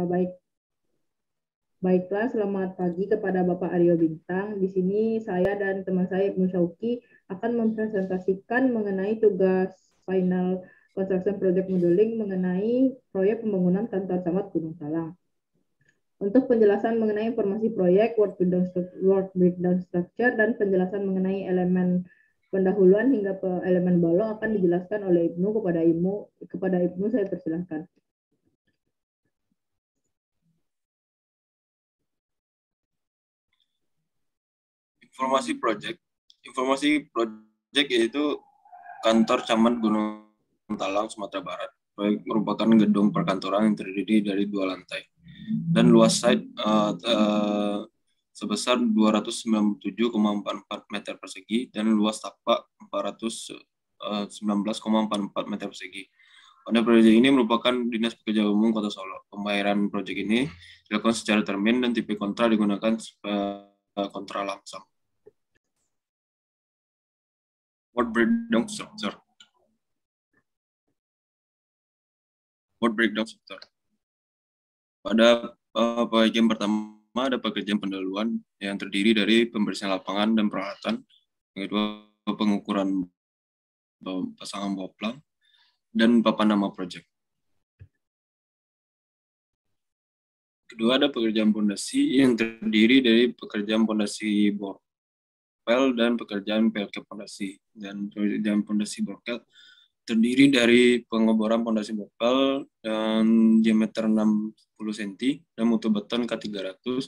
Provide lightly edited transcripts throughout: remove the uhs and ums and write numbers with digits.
Baik, baiklah, selamat pagi kepada Bapak Aryo Bintang. Di sini saya dan teman saya Ibnu Syauki akan mempresentasikan mengenai tugas final construction project modeling mengenai proyek pembangunan kantor camat Gunung Salang. Untuk penjelasan mengenai informasi proyek, work breakdown structure, dan penjelasan mengenai elemen pendahuluan hingga elemen balo akan dijelaskan oleh Ibnu. Kepada Ibnu saya persilahkan. Informasi proyek yaitu kantor camat Gunung Talang, Sumatera Barat. Proyek merupakan gedung perkantoran yang terdiri dari 2 lantai dan luas site sebesar 297,44 meter persegi dan luas tapak 419,44 meter persegi. Pada proyek ini merupakan Dinas Pekerjaan Umum Kota Solo. Pembayaran proyek ini dilakukan secara termin dan tipe kontra digunakan kontra langsung. Work breakdown structure. Pada bagian pertama ada pekerjaan pendahuluan yang terdiri dari pembersihan lapangan dan peralatan, yang kedua pengukuran pasangan boplang, dan papan nama proyek. Kedua ada pekerjaan pondasi yang terdiri dari pekerjaan pondasi borpel dan pekerjaan pelket pondasi. Dan pekerjaan pondasi borpel terdiri dari pengeboran pondasi borpel dan diameter 60 cm dan mutu beton K300.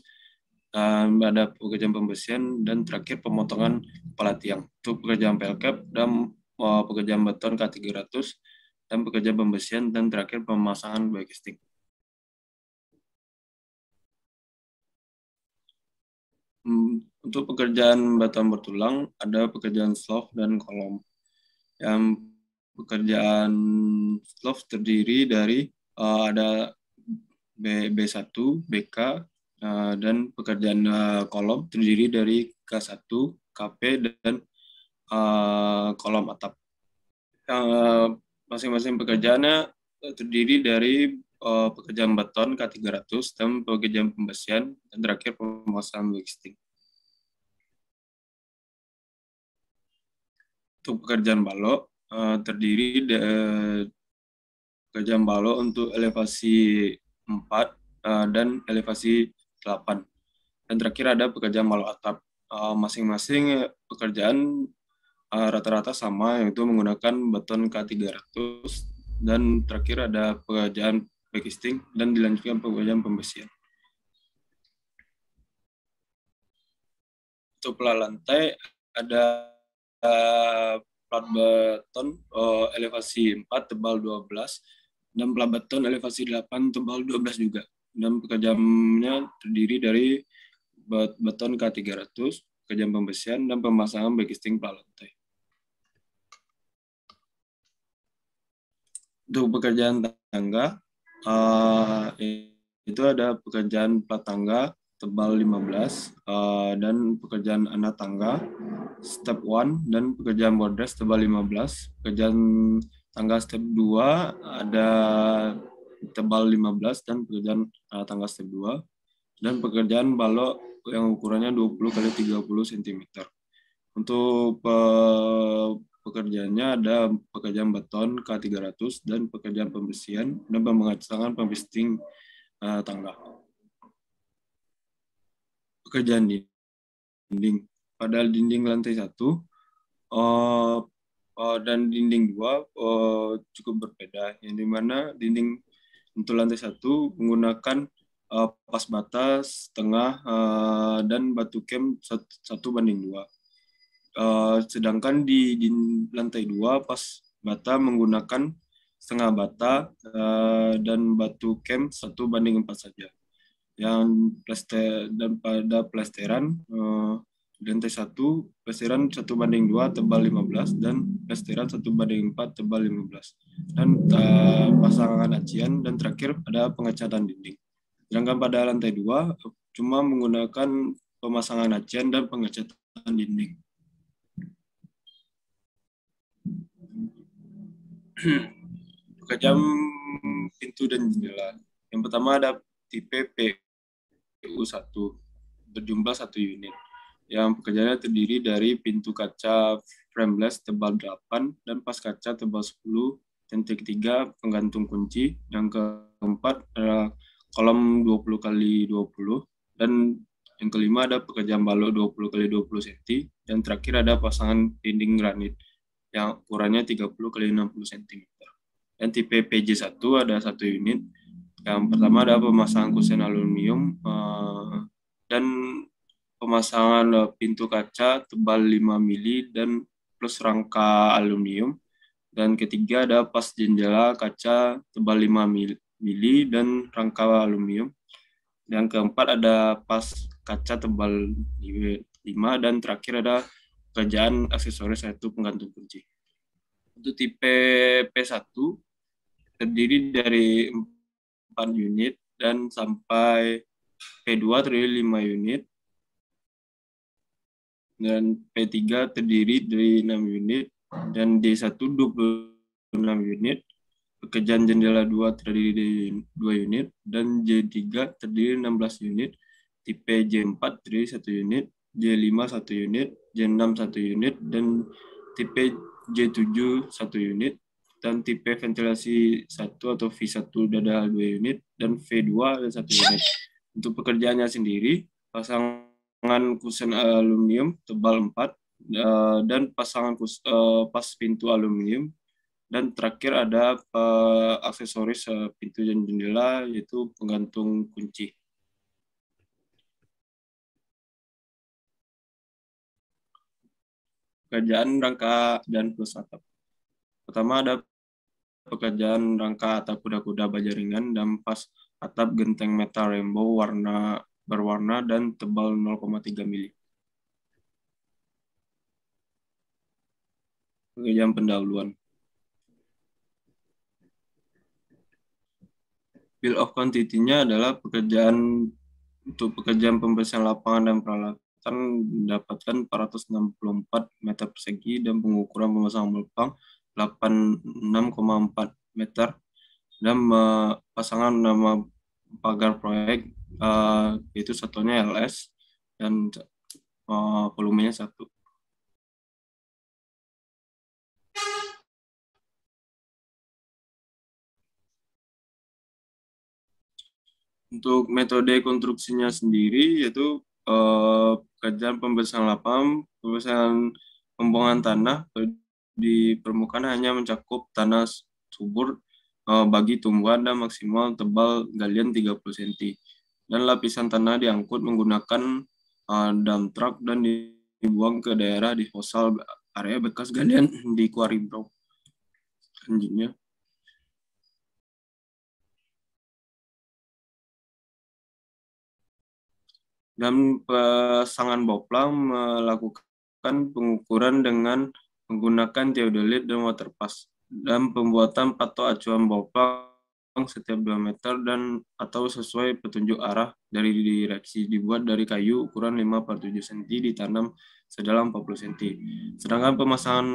Dan ada pekerjaan pembersihan dan terakhir pemotongan kepala tiang. Untuk pekerjaan pelket dan pekerjaan beton K300 dan pekerjaan pembersihan dan terakhir pemasangan backcasting. Untuk pekerjaan batuan bertulang ada pekerjaan slope dan kolom. Yang pekerjaan slope terdiri dari ada B1, BK, dan pekerjaan kolom terdiri dari K1, KP, dan kolom atap. Masing-masing pekerjaannya terdiri dari pekerjaan beton K300 dan pekerjaan pembersihan dan terakhir pemasangan backcasting. Untuk pekerjaan balok terdiri dari pekerjaan balok untuk elevasi 4 dan elevasi 8. Dan terakhir ada pekerjaan balok atap. Masing-masing pekerjaan rata-rata sama, yaitu menggunakan beton K300 dan terakhir ada pekerjaan backcasting dan dilanjutkan pekerjaan pembersihan. Untuk plat lantai ada plat beton elevasi 4 tebal 12 dan plat beton elevasi 8 tebal 12 juga. Dan pekerjaannya terdiri dari beton K300, pekerjaan pembersihan dan pemasangan backcasting plat lantai. Untuk pekerjaan tangga itu ada pekerjaan plat tangga tebal 15 dan pekerjaan anak tangga step 1 dan pekerjaan borders tebal 15. Pekerjaan tangga step 2 ada tebal 15 dan pekerjaan tangga step 2 dan pekerjaan balok yang ukurannya 20 x 30 cm. Untuk pekerjaannya ada pekerjaan beton K300 dan pekerjaan pembersihan dan pemasangan pembersihan tangga. Pekerjaan dinding. Pada dinding lantai 1 dan dinding 2 cukup berbeda, yang dimana dinding untuk lantai 1 menggunakan pas bata setengah dan batu kem 1:2. Sedangkan di lantai 2 pas bata menggunakan setengah bata dan batu kem 1:4 saja. Yang dan pada plesteran di lantai 1 plesteran 1:2 tebal 15 dan plesteran 1:4 tebal 15 dan pasangan acian dan terakhir ada pengecatan dinding. Sedangkan pada lantai 2 cuma menggunakan pemasangan acian dan pengecatan dinding. Pekerjaan pintu dan jendela. Yang pertama ada tipe PU1 berjumlah 1 unit. Yang pekerjaannya terdiri dari pintu kaca frameless tebal 8 dan pas kaca tebal 10. Yang ketiga, penggantung kunci. Yang keempat, kolom 20 kali 20. Dan yang kelima ada pekerjaan balok 20 kali 20 cm. Dan terakhir ada pasangan dinding granit yang ukurannya 30 kali 60 cm. Dan tipe PJ1 ada 1 unit. Yang pertama ada pemasangan kusen aluminium dan pemasangan pintu kaca tebal 5 mili dan plus rangka aluminium. Dan ketiga ada pas jendela kaca tebal 5 mili dan rangka aluminium. Yang keempat ada pas kaca tebal 5 dan terakhir ada pekerjaan aksesoris yaitu penggantung kunci. Untuk tipe P1 terdiri dari 4 unit dan sampai P2 terdiri 5 unit. Dan P3 terdiri dari 6 unit dan D1 26 unit. Pekerjaan jendela 2 terdiri dari 2 unit dan J3 terdiri 16 unit. Tipe J4 terdiri 1 unit, J5 1 unit, J6 1 unit dan tipe J7 1 unit. Dan tipe ventilasi 1 atau V1 ada 2 unit dan V2 ada 1 unit. Untuk pekerjaannya sendiri, pasangan kusen aluminium tebal 4 dan pasangan pas pintu aluminium. Dan terakhir ada aksesoris pintu dan jendela yaitu penggantung kunci. Pekerjaan rangka dan plus atap. Pertama ada pekerjaan rangka atap kuda-kuda baja ringan dan pas atap genteng metal rainbow berwarna dan tebal 0,3 mili. Pekerjaan pendahuluan. Bill of quantity-nya adalah untuk pekerjaan pembersihan lapangan dan peralatan mendapatkan 464 meter persegi dan pengukuran pemasangan melempang 86,4 meter dan pasangan nama pagar proyek yaitu satunya LS dan volumenya 1. Untuk metode konstruksinya sendiri yaitu pekerjaan pembersihan lapangan, pembersihan pembuangan tanah di permukaan hanya mencakup tanah subur bagi tumbuhan dan maksimal tebal galian 30 cm. Dan lapisan tanah diangkut menggunakan dump truck dan dibuang ke daerah disposal area bekas galian di quarry block. Selanjutnya. Dan pasangan boplang melakukan pengukuran dengan menggunakan theodolit dan waterpass dan pembuatan patok acuan boplang setiap 2 meter dan atau sesuai petunjuk arah dari direksi dibuat dari kayu ukuran 5/7 cm ditanam sedalam 40 cm. Sedangkan pemasangan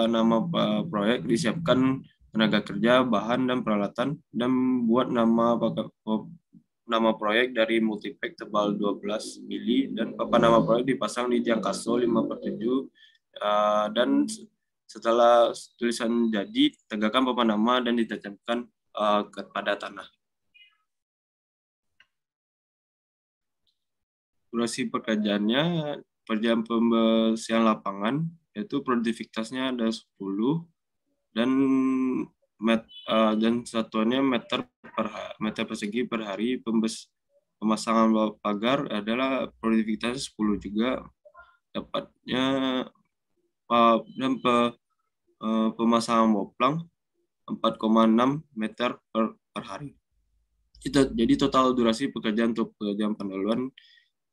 nama proyek disiapkan tenaga kerja, bahan dan peralatan dan buat nama proyek dari multipack tebal 12 mili dan papan nama proyek dipasang di tiang kaso 5/7 dan setelah tulisan jadi tegakkan papan nama dan ditajamkan kepada tanah. Durasi pekerjaannya, pekerjaan pembersihan lapangan yaitu produktivitasnya ada 10 dan satuannya meter persegi per hari. Pemasangan pagar adalah produktivitas 10 juga dapatnya dan pemasangan boplang 4,6 meter per hari. Jadi total durasi pekerjaan untuk pekerjaan pendahuluan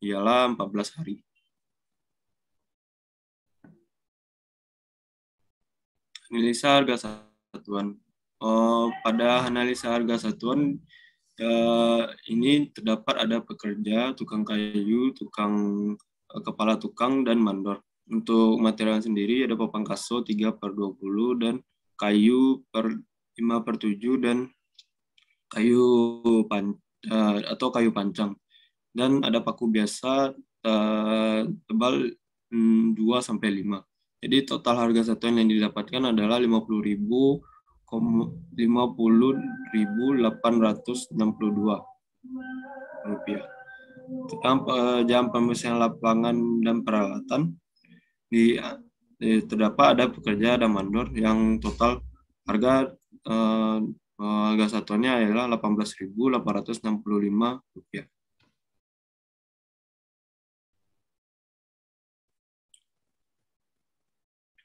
ialah 14 hari. Analisa harga satuan. Pada analisa harga satuan ini terdapat ada pekerja, tukang kayu, tukang kepala tukang, dan mandor. Untuk material sendiri ada papan kaso 3/20 dan kayu 5/7 dan kayu atau kayu pancang, dan ada paku biasa tebal 2-5. Jadi total harga satuan yang didapatkan adalah 50.862 rupiah. Tentang jam pembersihan lapangan dan peralatan, terdapat ada pekerja dan mandor yang total harga harga satuannya adalah 18.865 rupiah.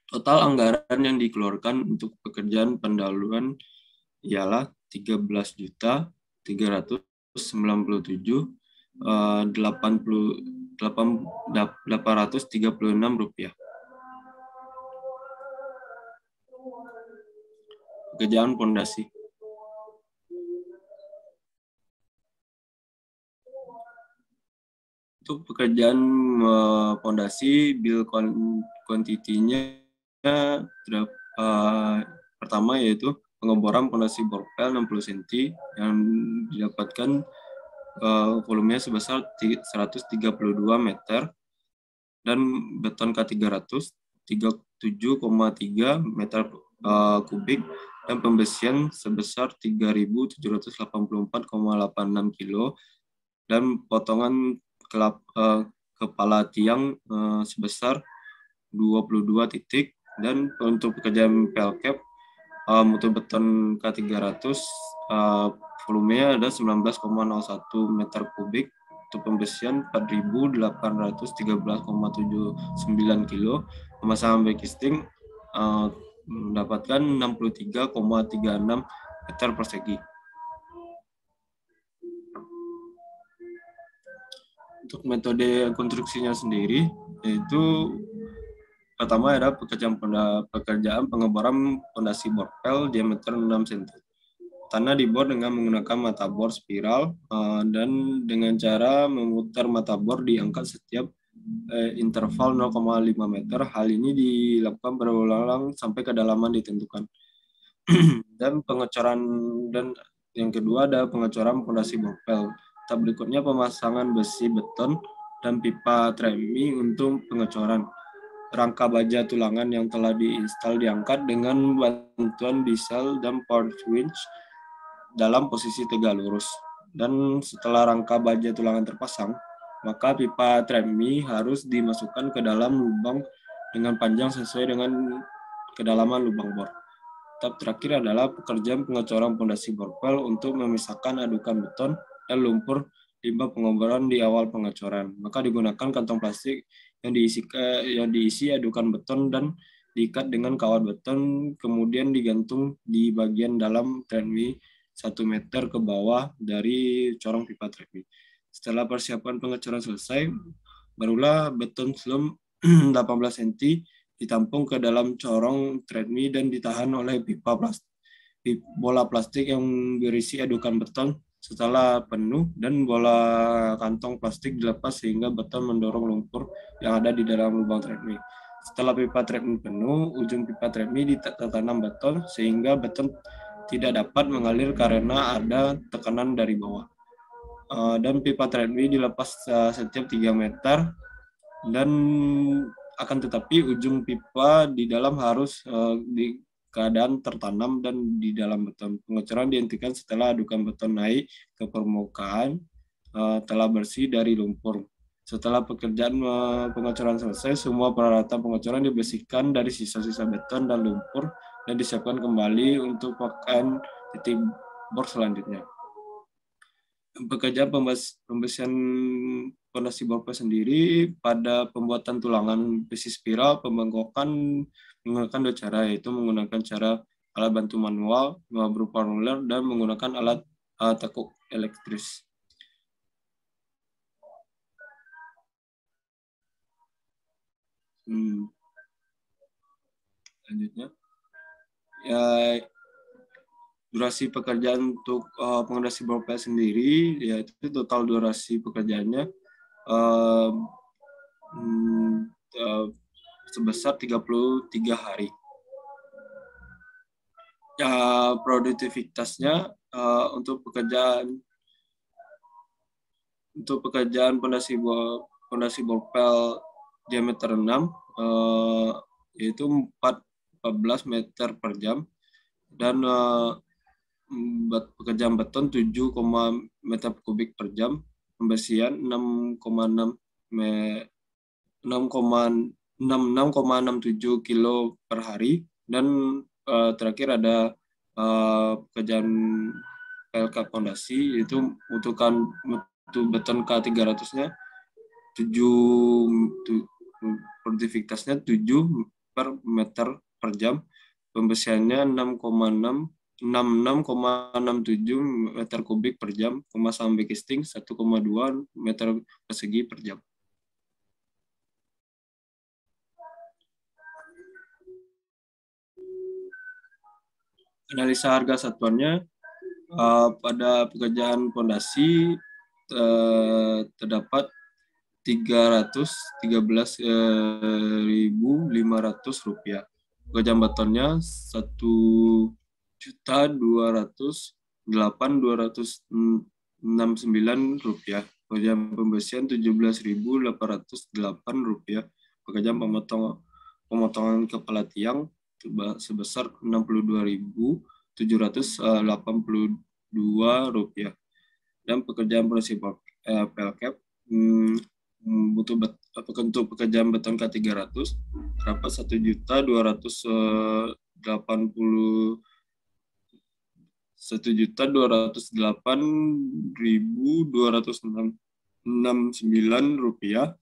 Total anggaran yang dikeluarkan untuk pekerjaan pendahuluan ialah 13.397.836 rupiah. Pekerjaan pondasi. Untuk pekerjaan pondasi, bill quantity-nya pertama yaitu pengeboran pondasi borpel 60 cm yang didapatkan volumenya sebesar 132 meter, dan beton K300 37,3 meter kubik, dan pembersihan sebesar 3.784,86 kilo, dan potongan kepala tiang sebesar 22 titik. Dan untuk pekerjaan pelkap mutu beton K300 volumenya ada 19,01 meter kubik, untuk pembersihan 4.813,79 kilo, pemasangan backisting mendapatkan 63,36 meter persegi. Untuk metode konstruksinya sendiri, yaitu pertama ada pekerjaan pengeboran pondasi borpel diameter 6 cm. Tanah dibor dengan menggunakan mata bor spiral dan dengan cara memutar mata bor diangkat setiap interval 0,5 meter. Hal ini dilakukan berulang-ulang sampai kedalaman ditentukan. Dan pengecoran, dan yang kedua ada pengecoran pondasi borpel. Tahap berikutnya pemasangan besi beton dan pipa tremi untuk pengecoran. Rangka baja tulangan yang telah diinstal diangkat dengan bantuan diesel dan power winch dalam posisi tegak lurus. Dan setelah rangka baja tulangan terpasang, maka pipa tremi harus dimasukkan ke dalam lubang dengan panjang sesuai dengan kedalaman lubang bor. Tahap terakhir adalah pekerjaan pengecoran pondasi borpel untuk memisahkan adukan beton dan lumpur limbah pengeboran di awal pengecoran. Maka digunakan kantong plastik yang diisi adukan beton dan diikat dengan kawat beton, kemudian digantung di bagian dalam tremi 1 meter ke bawah dari corong pipa tremi. Setelah persiapan pengecoran selesai, barulah beton slump 18 cm ditampung ke dalam corong tremi dan ditahan oleh pipa plastik, bola plastik yang berisi adukan beton. Setelah penuh, dan bola kantong plastik dilepas sehingga beton mendorong lumpur yang ada di dalam lubang tremi. Setelah pipa tremi penuh, ujung pipa tremi ditanam beton sehingga beton tidak dapat mengalir karena ada tekanan dari bawah. Dan pipa tremi dilepas setiap 3 meter, dan akan tetapi ujung pipa di dalam harus di keadaan tertanam dan di dalam beton. Pengecoran dihentikan setelah adukan beton naik ke permukaan telah bersih dari lumpur. Setelah pekerjaan pengecoran selesai, semua peralatan pengecoran dibersihkan dari sisa-sisa beton dan lumpur dan disiapkan kembali untuk pakaian titik bor selanjutnya. Pekerjaan pembersihan pondasi borpel sendiri pada pembuatan tulangan besi spiral, pembengkokan menggunakan 2 cara, yaitu menggunakan cara alat bantu manual berupa roller dan menggunakan alat tekuk elektris. Selanjutnya, ya, durasi pekerjaan untuk pondasi borpel sendiri, yaitu total durasi pekerjaannya sebesar 33 hari. Ya, produktivitasnya untuk pekerjaan pondasi borpel diameter 6 yaitu 14 meter per jam, dan pekerjaan beton 7, meter kubik per jam, pembersihan 6,67 kilo per hari, dan terakhir ada pekerjaan PLK fondasi, yaitu membutuhkan mutu beton K300-nya 7, produktivitasnya 7 per meter per jam, pembersihannya 66,67 meter kubik per jam, pemasangan backcasting 1,2 meter persegi per jam. Analisa harga satuannya, pada pekerjaan fondasi terdapat Rp313.500. Pekerjaan betonnya Rp1.008.269. Pekerjaan pembersihan Rp17.808. Pekerjaan pemotongan kepala tiang sebesar Rp62.782. Dan pekerjaan fondasi PLCAP untuk pekerjaan beton K300 terdapat Rp1.208.269,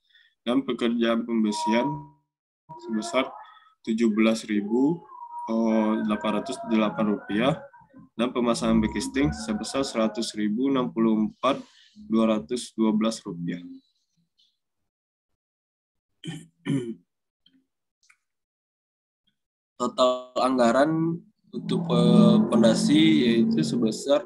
dan pekerjaan pembersihan sebesar Rp17.808, dan pemasangan backcasting sebesar Rp100.064.212. Total anggaran untuk fondasi yaitu sebesar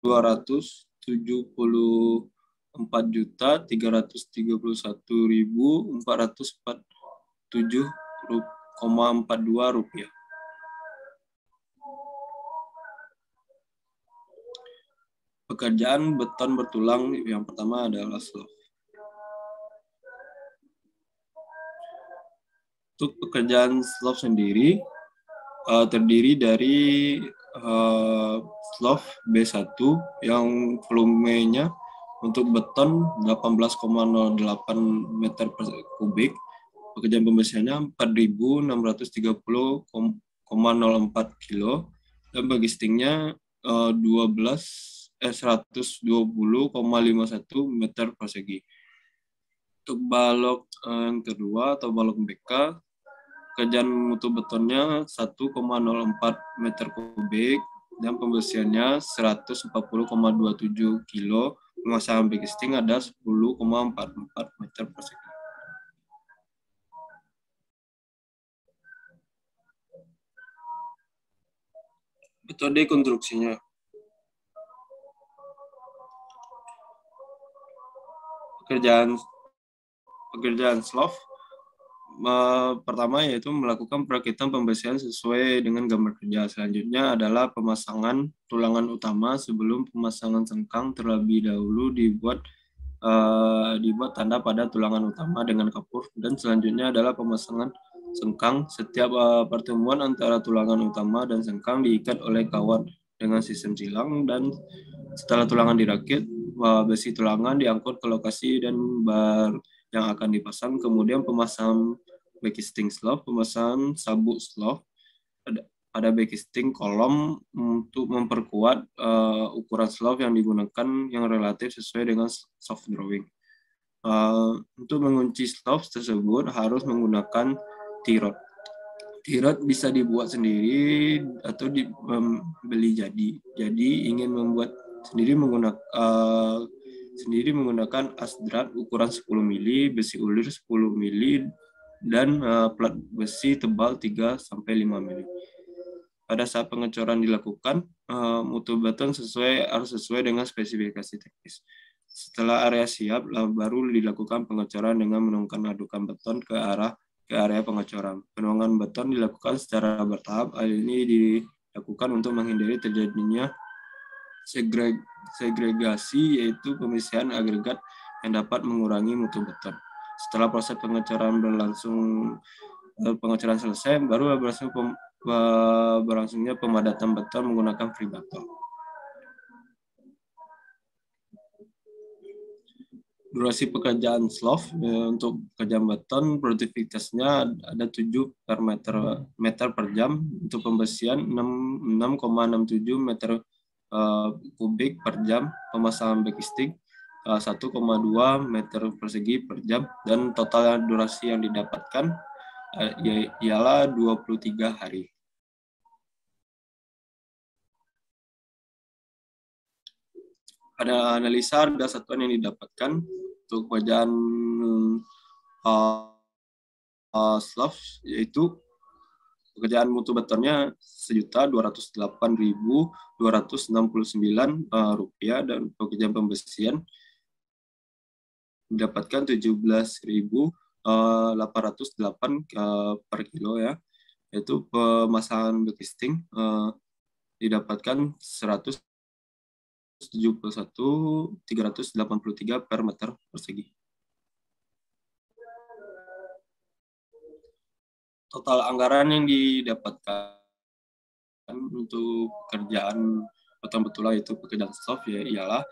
Rp273.447,42. Pekerjaan beton bertulang yang pertama adalah slope. Untuk pekerjaan slope sendiri terdiri dari slope B1 yang volumenya untuk beton 18,08 meter per kubik. Pekerjaan pembersihannya 4.630,04 kilo, dan backcastingnya 120,51 meter persegi. Untuk balok yang kedua atau balok BK, pekerjaan mutu betonnya 1,04 meter kubik, dan pembersihannya 140,27 kilo, pemasangan backcasting ada 10,44 meter persegi. Metode konstruksinya. Pekerjaan slope pertama yaitu melakukan perakitan pembersihan sesuai dengan gambar kerja. Selanjutnya adalah pemasangan tulangan utama. Sebelum pemasangan sengkang terlebih dahulu dibuat tanda pada tulangan utama dengan kapur, dan selanjutnya adalah pemasangan sengkang. Setiap pertemuan antara tulangan utama dan sengkang diikat oleh kawat dengan sistem silang, dan setelah tulangan dirakit, besi tulangan diangkut ke lokasi dan bar yang akan dipasang. Kemudian pemasangan backcasting slope, pemasangan sabuk slope pada backcasting kolom untuk memperkuat ukuran slope yang digunakan yang relatif sesuai dengan soft drawing. Untuk mengunci slope tersebut harus menggunakan T-rod. T-rod bisa dibuat sendiri atau dibeli jadi. Jadi ingin membuat sendiri menggunakan asdrat ukuran 10 mili, besi ulir 10 mili, dan plat besi tebal 3-5 mili. Pada saat pengecoran dilakukan, mutu beton harus sesuai dengan spesifikasi teknis. Setelah area siap, baru dilakukan pengecoran dengan menuangkan adukan beton ke area pengecoran. Penuangan beton dilakukan secara bertahap. Hal ini dilakukan untuk menghindari terjadinya segregasi, yaitu pemisihan agregat yang dapat mengurangi mutu beton. Setelah proses pengecoran selesai, baru berlangsungnya pemadatan beton menggunakan free beton. Durasi pekerjaan slough untuk pekerjaan beton, produktivitasnya ada 7 per meter per jam. Untuk pembersihan 6,67 meter kubik per jam. Pemasangan backisting 1,2 meter persegi per jam. Dan total durasi yang didapatkan ialah 23 hari. Ada analisa harga satuan yang didapatkan untuk pekerjaan slough, yaitu pekerjaan mutu betonnya Rp1.208.269 dan pekerjaan pembersihan mendapatkan 17.808 per kilo ya, yaitu pemasangan backisting didapatkan 171.383 per meter persegi. Total anggaran yang didapatkan untuk pekerjaan betul-betul itu pekerjaan slough ya ialah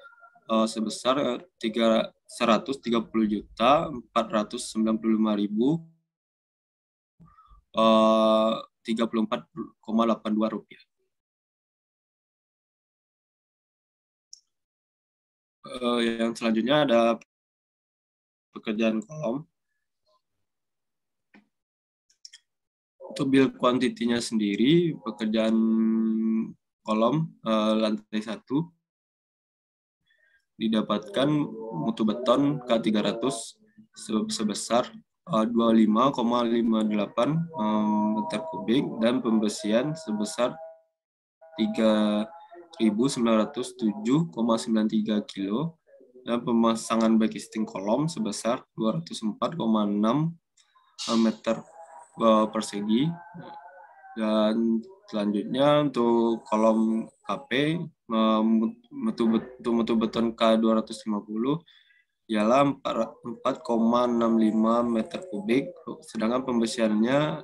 sebesar 130.495.34,82 rupiah. Yang selanjutnya ada pekerjaan kolom. Untuk build quantity-nya sendiri, pekerjaan kolom lantai 1 didapatkan mutu beton K300 sebesar 25,58 meter kubik dan pembersihan sebesar 3.907,93 kilo dan pemasangan backisting kolom sebesar 204,6 meter persegi. Dan selanjutnya untuk kolom KP mutu beton K250 ialah 4,65 meter kubik, sedangkan pembersihannya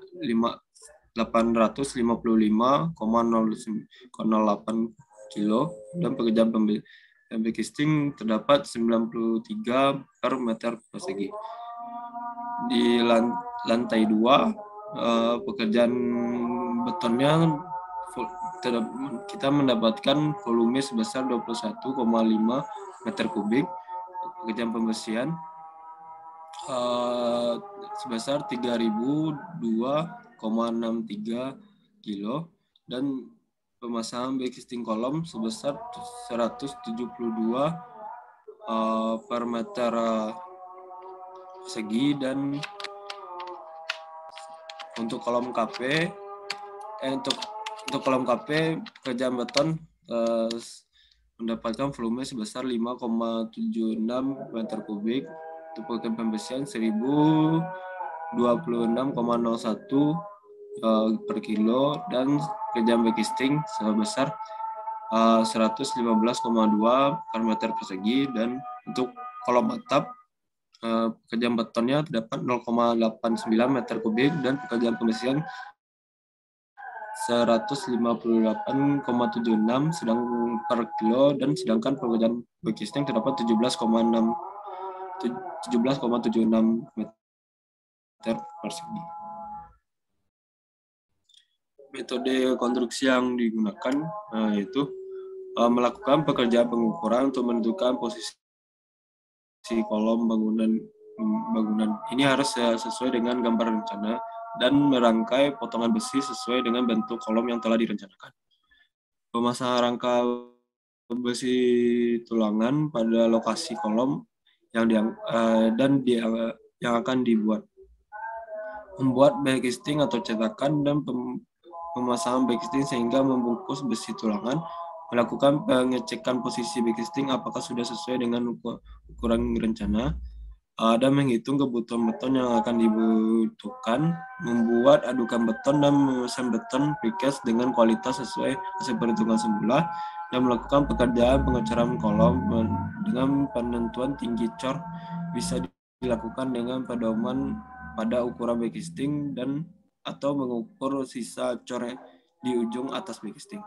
855,08 kilo dan pekerjaan backisting terdapat 93 per meter persegi. Di lantai 2 pekerjaan betonnya kita mendapatkan volume sebesar 21,5 meter kubik. Pekerjaan pembersihan sebesar 3.002,63 kilo dan pemasangan backisting kolom sebesar 172 per meter persegi. Dan untuk kolom KP untuk kolom KP pekerjaan beton mendapatkan volume sebesar 5,76 meter kubik. Untuk pekerjaan pembersihan 1.026,01 per kilo dan pekerjaan backisting sebesar 115,2 per meter persegi. Dan untuk kolom atap pekerjaan betonnya terdapat 0,89 meter kubik dan pekerjaan pembersihan 158,76 sedang per kilo dan sedangkan pekerjaan backisting terdapat 17,76 meter persegi. Metode konstruksi yang digunakan yaitu melakukan pekerjaan pengukuran untuk menentukan posisi kolom bangunan. Ini harus sesuai dengan gambar rencana dan merangkai potongan besi sesuai dengan bentuk kolom yang telah direncanakan. Pemasangan rangka besi tulangan pada lokasi kolom yang akan dibuat. Membuat backisting atau cetakan dan pemasangan backisting sehingga membungkus besi tulangan. Melakukan pengecekan posisi backisting apakah sudah sesuai dengan ukuran rencana. Dan menghitung kebutuhan beton yang akan dibutuhkan, membuat adukan beton dan memesan beton precast dengan kualitas sesuai hasil perhitungan semula, yang melakukan pekerjaan pengecoran kolom dengan penentuan tinggi cor bisa dilakukan dengan pedoman pada ukuran backcasting dan atau mengukur sisa cor di ujung atas backcasting.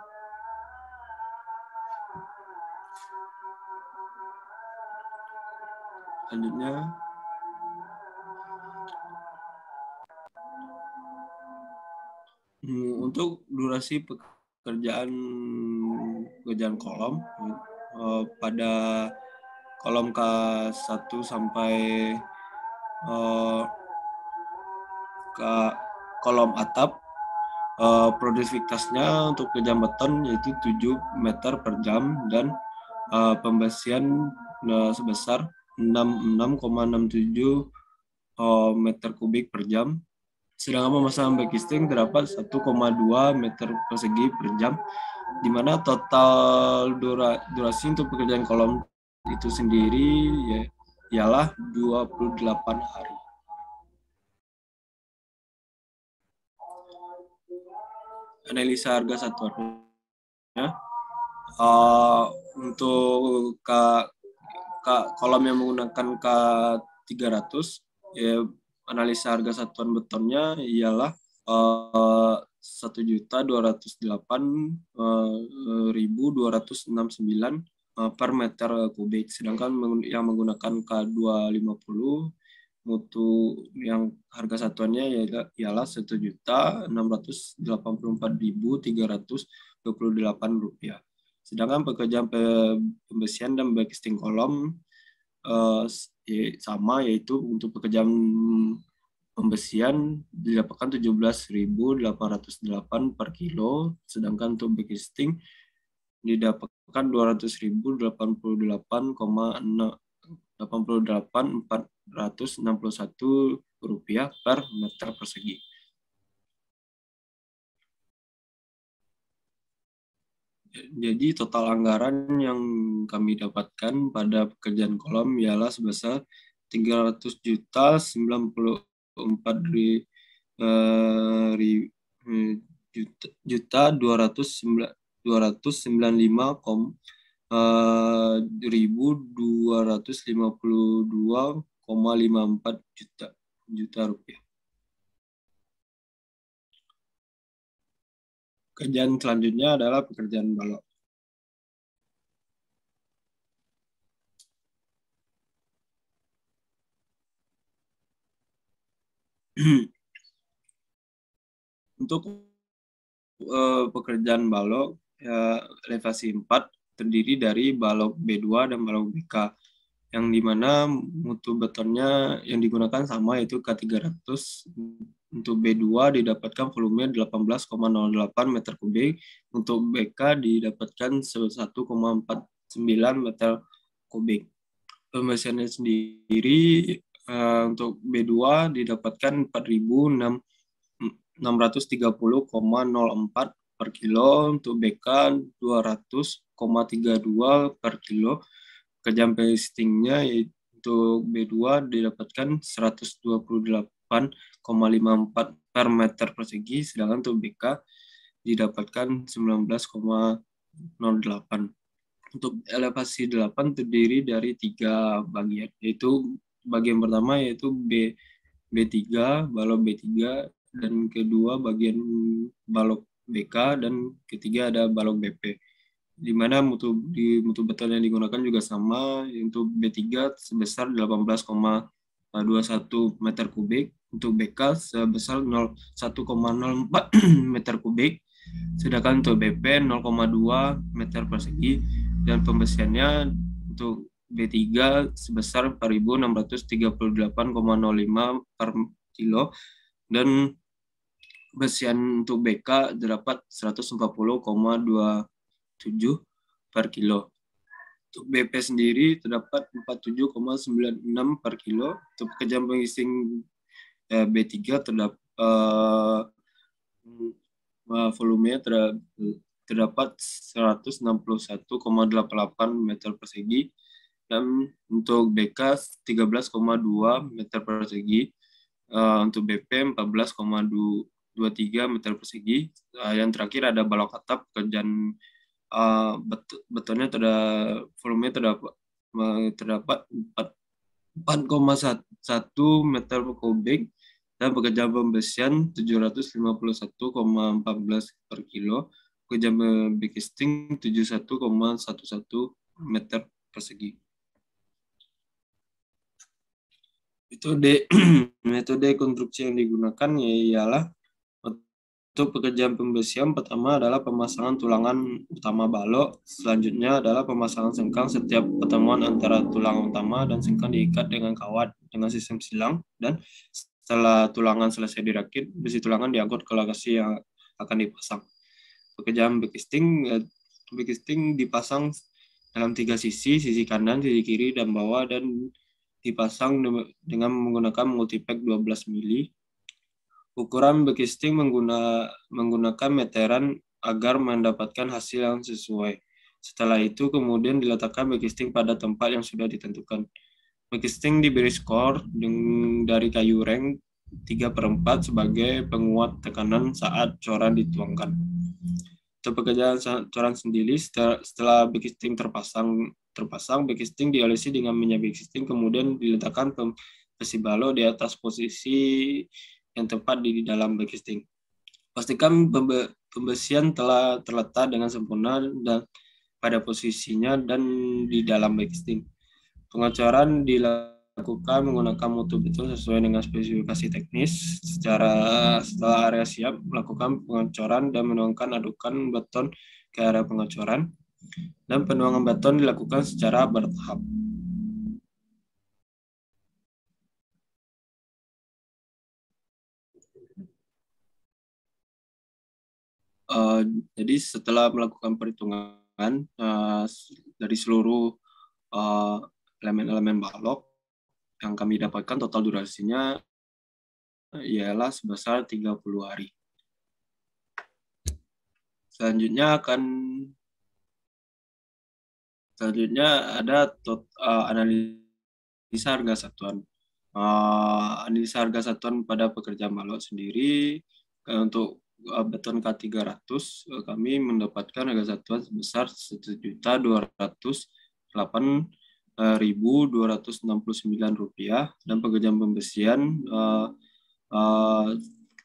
Selanjutnya, untuk durasi pekerjaan kolom pada kolom K1 sampai ke kolom atap, produktivitasnya untuk kerjaan beton yaitu 7 meter per jam dan pembesian sebesar 66,67 meter kubik per jam. Sedangkan pemasangan backcasting terdapat 1,2 meter persegi per jam, di mana total durasi untuk pekerjaan kolom itu sendiri ialah 28 hari. Analisa harga satuannya, untuk kolom yang menggunakan K300, analisa harga satuan betonnya ialah 1.208.269 per meter kubik. Sedangkan yang menggunakan K250 mutu yang harga satuannya ialah 1.684.328 rupiah. Sedangkan pekerjaan pembesian dan backcasting kolom sama, yaitu untuk pekerjaan pembesian didapatkan 17.808 per kilo, sedangkan untuk backcasting didapatkan 200.088,461 rupiah per meter persegi. Jadi total anggaran yang kami dapatkan pada pekerjaan kolom ialah sebesar 300.295.252,54 juta rupiah. Pekerjaan selanjutnya adalah pekerjaan balok. Untuk pekerjaan balok elevasi 4 terdiri dari balok B2 dan balok BK, yang dimana mutu betonnya yang digunakan sama, yaitu K300. Untuk B2 didapatkan volume 18,08 meter kubik, untuk BK didapatkan 1,49 meter kubik. Pembesiannya sendiri untuk B2 didapatkan 4.630,04 per kilo, untuk BK 200,32 per kilo. Pekerjaan backcastingnya untuk B2 didapatkan 128,54 per meter persegi, sedangkan untuk BK didapatkan 19,08. Untuk elevasi 8 terdiri dari 3 bagian, yaitu bagian pertama yaitu B3, balok B3, dan kedua bagian balok BK, dan ketiga ada balok BP. Di mana mutu beton yang digunakan juga sama, untuk B3 sebesar 18,21 meter kubik, untuk BK sebesar 1,04 meter kubik, sedangkan untuk BP 0,2 meter persegi, dan pembesiannya untuk B3 sebesar 4.638,05 per kilo, dan besian untuk BK terdapat 140,27 per kilo. Untuk BP sendiri terdapat 47,96 per kilo. Untuk pekerjaan backcasting B3 terdapat volumenya terdapat 161,88 meter persegi, dan untuk BK 13,2 meter persegi, untuk BP 14,23 meter persegi. Yang terakhir ada balok atap. Pekerjaan betonnya volumenya terdapat 4,1 meter kubik dan pekerjaan pembesian 751,14 per kilo, pekerjaan backcasting 71,11 meter persegi. Metode konstruksi yang digunakan ialah untuk pekerjaan pembesian pertama adalah pemasangan tulangan utama balok, selanjutnya adalah pemasangan sengkang. Setiap pertemuan antara tulang utama dan sengkang diikat dengan kawat dengan sistem silang, dan setelah tulangan selesai dirakit, besi tulangan diangkut ke lokasi yang akan dipasang. Pekerjaan backcasting dipasang dalam 3 sisi kanan, sisi kiri, dan bawah, dan dipasang dengan menggunakan multipack 12 mili. Ukuran backcasting menggunakan meteran agar mendapatkan hasil yang sesuai. Setelah itu kemudian diletakkan backcasting pada tempat yang sudah ditentukan. Backcasting diberi skor dari kayu reng 3/4 sebagai penguat tekanan saat coran dituangkan. Untuk pekerjaan coran sendiri, setelah backcasting terpasang, backcasting diolesi dengan minyak backcasting, kemudian diletakkan besi balok di atas posisi yang tepat di dalam backcasting. Pastikan pembesian telah terletak dengan sempurna dan pada posisinya dan di dalam backcasting. Pengecoran dilakukan menggunakan mutu beton sesuai dengan spesifikasi teknis. Setelah area siap, melakukan pengecoran dan menuangkan adukan beton ke area pengecoran. Dan penuangan beton dilakukan secara bertahap. Jadi setelah melakukan perhitungan dari seluruh elemen-elemen balok yang kami dapatkan, total durasinya ialah sebesar 30 hari. Selanjutnya ada analisa harga satuan. Analisa harga satuan pada pekerjaan balok sendiri, untuk beton K300 kami mendapatkan harga satuan sebesar Rp1.008.269 dan pekerjaan pembesian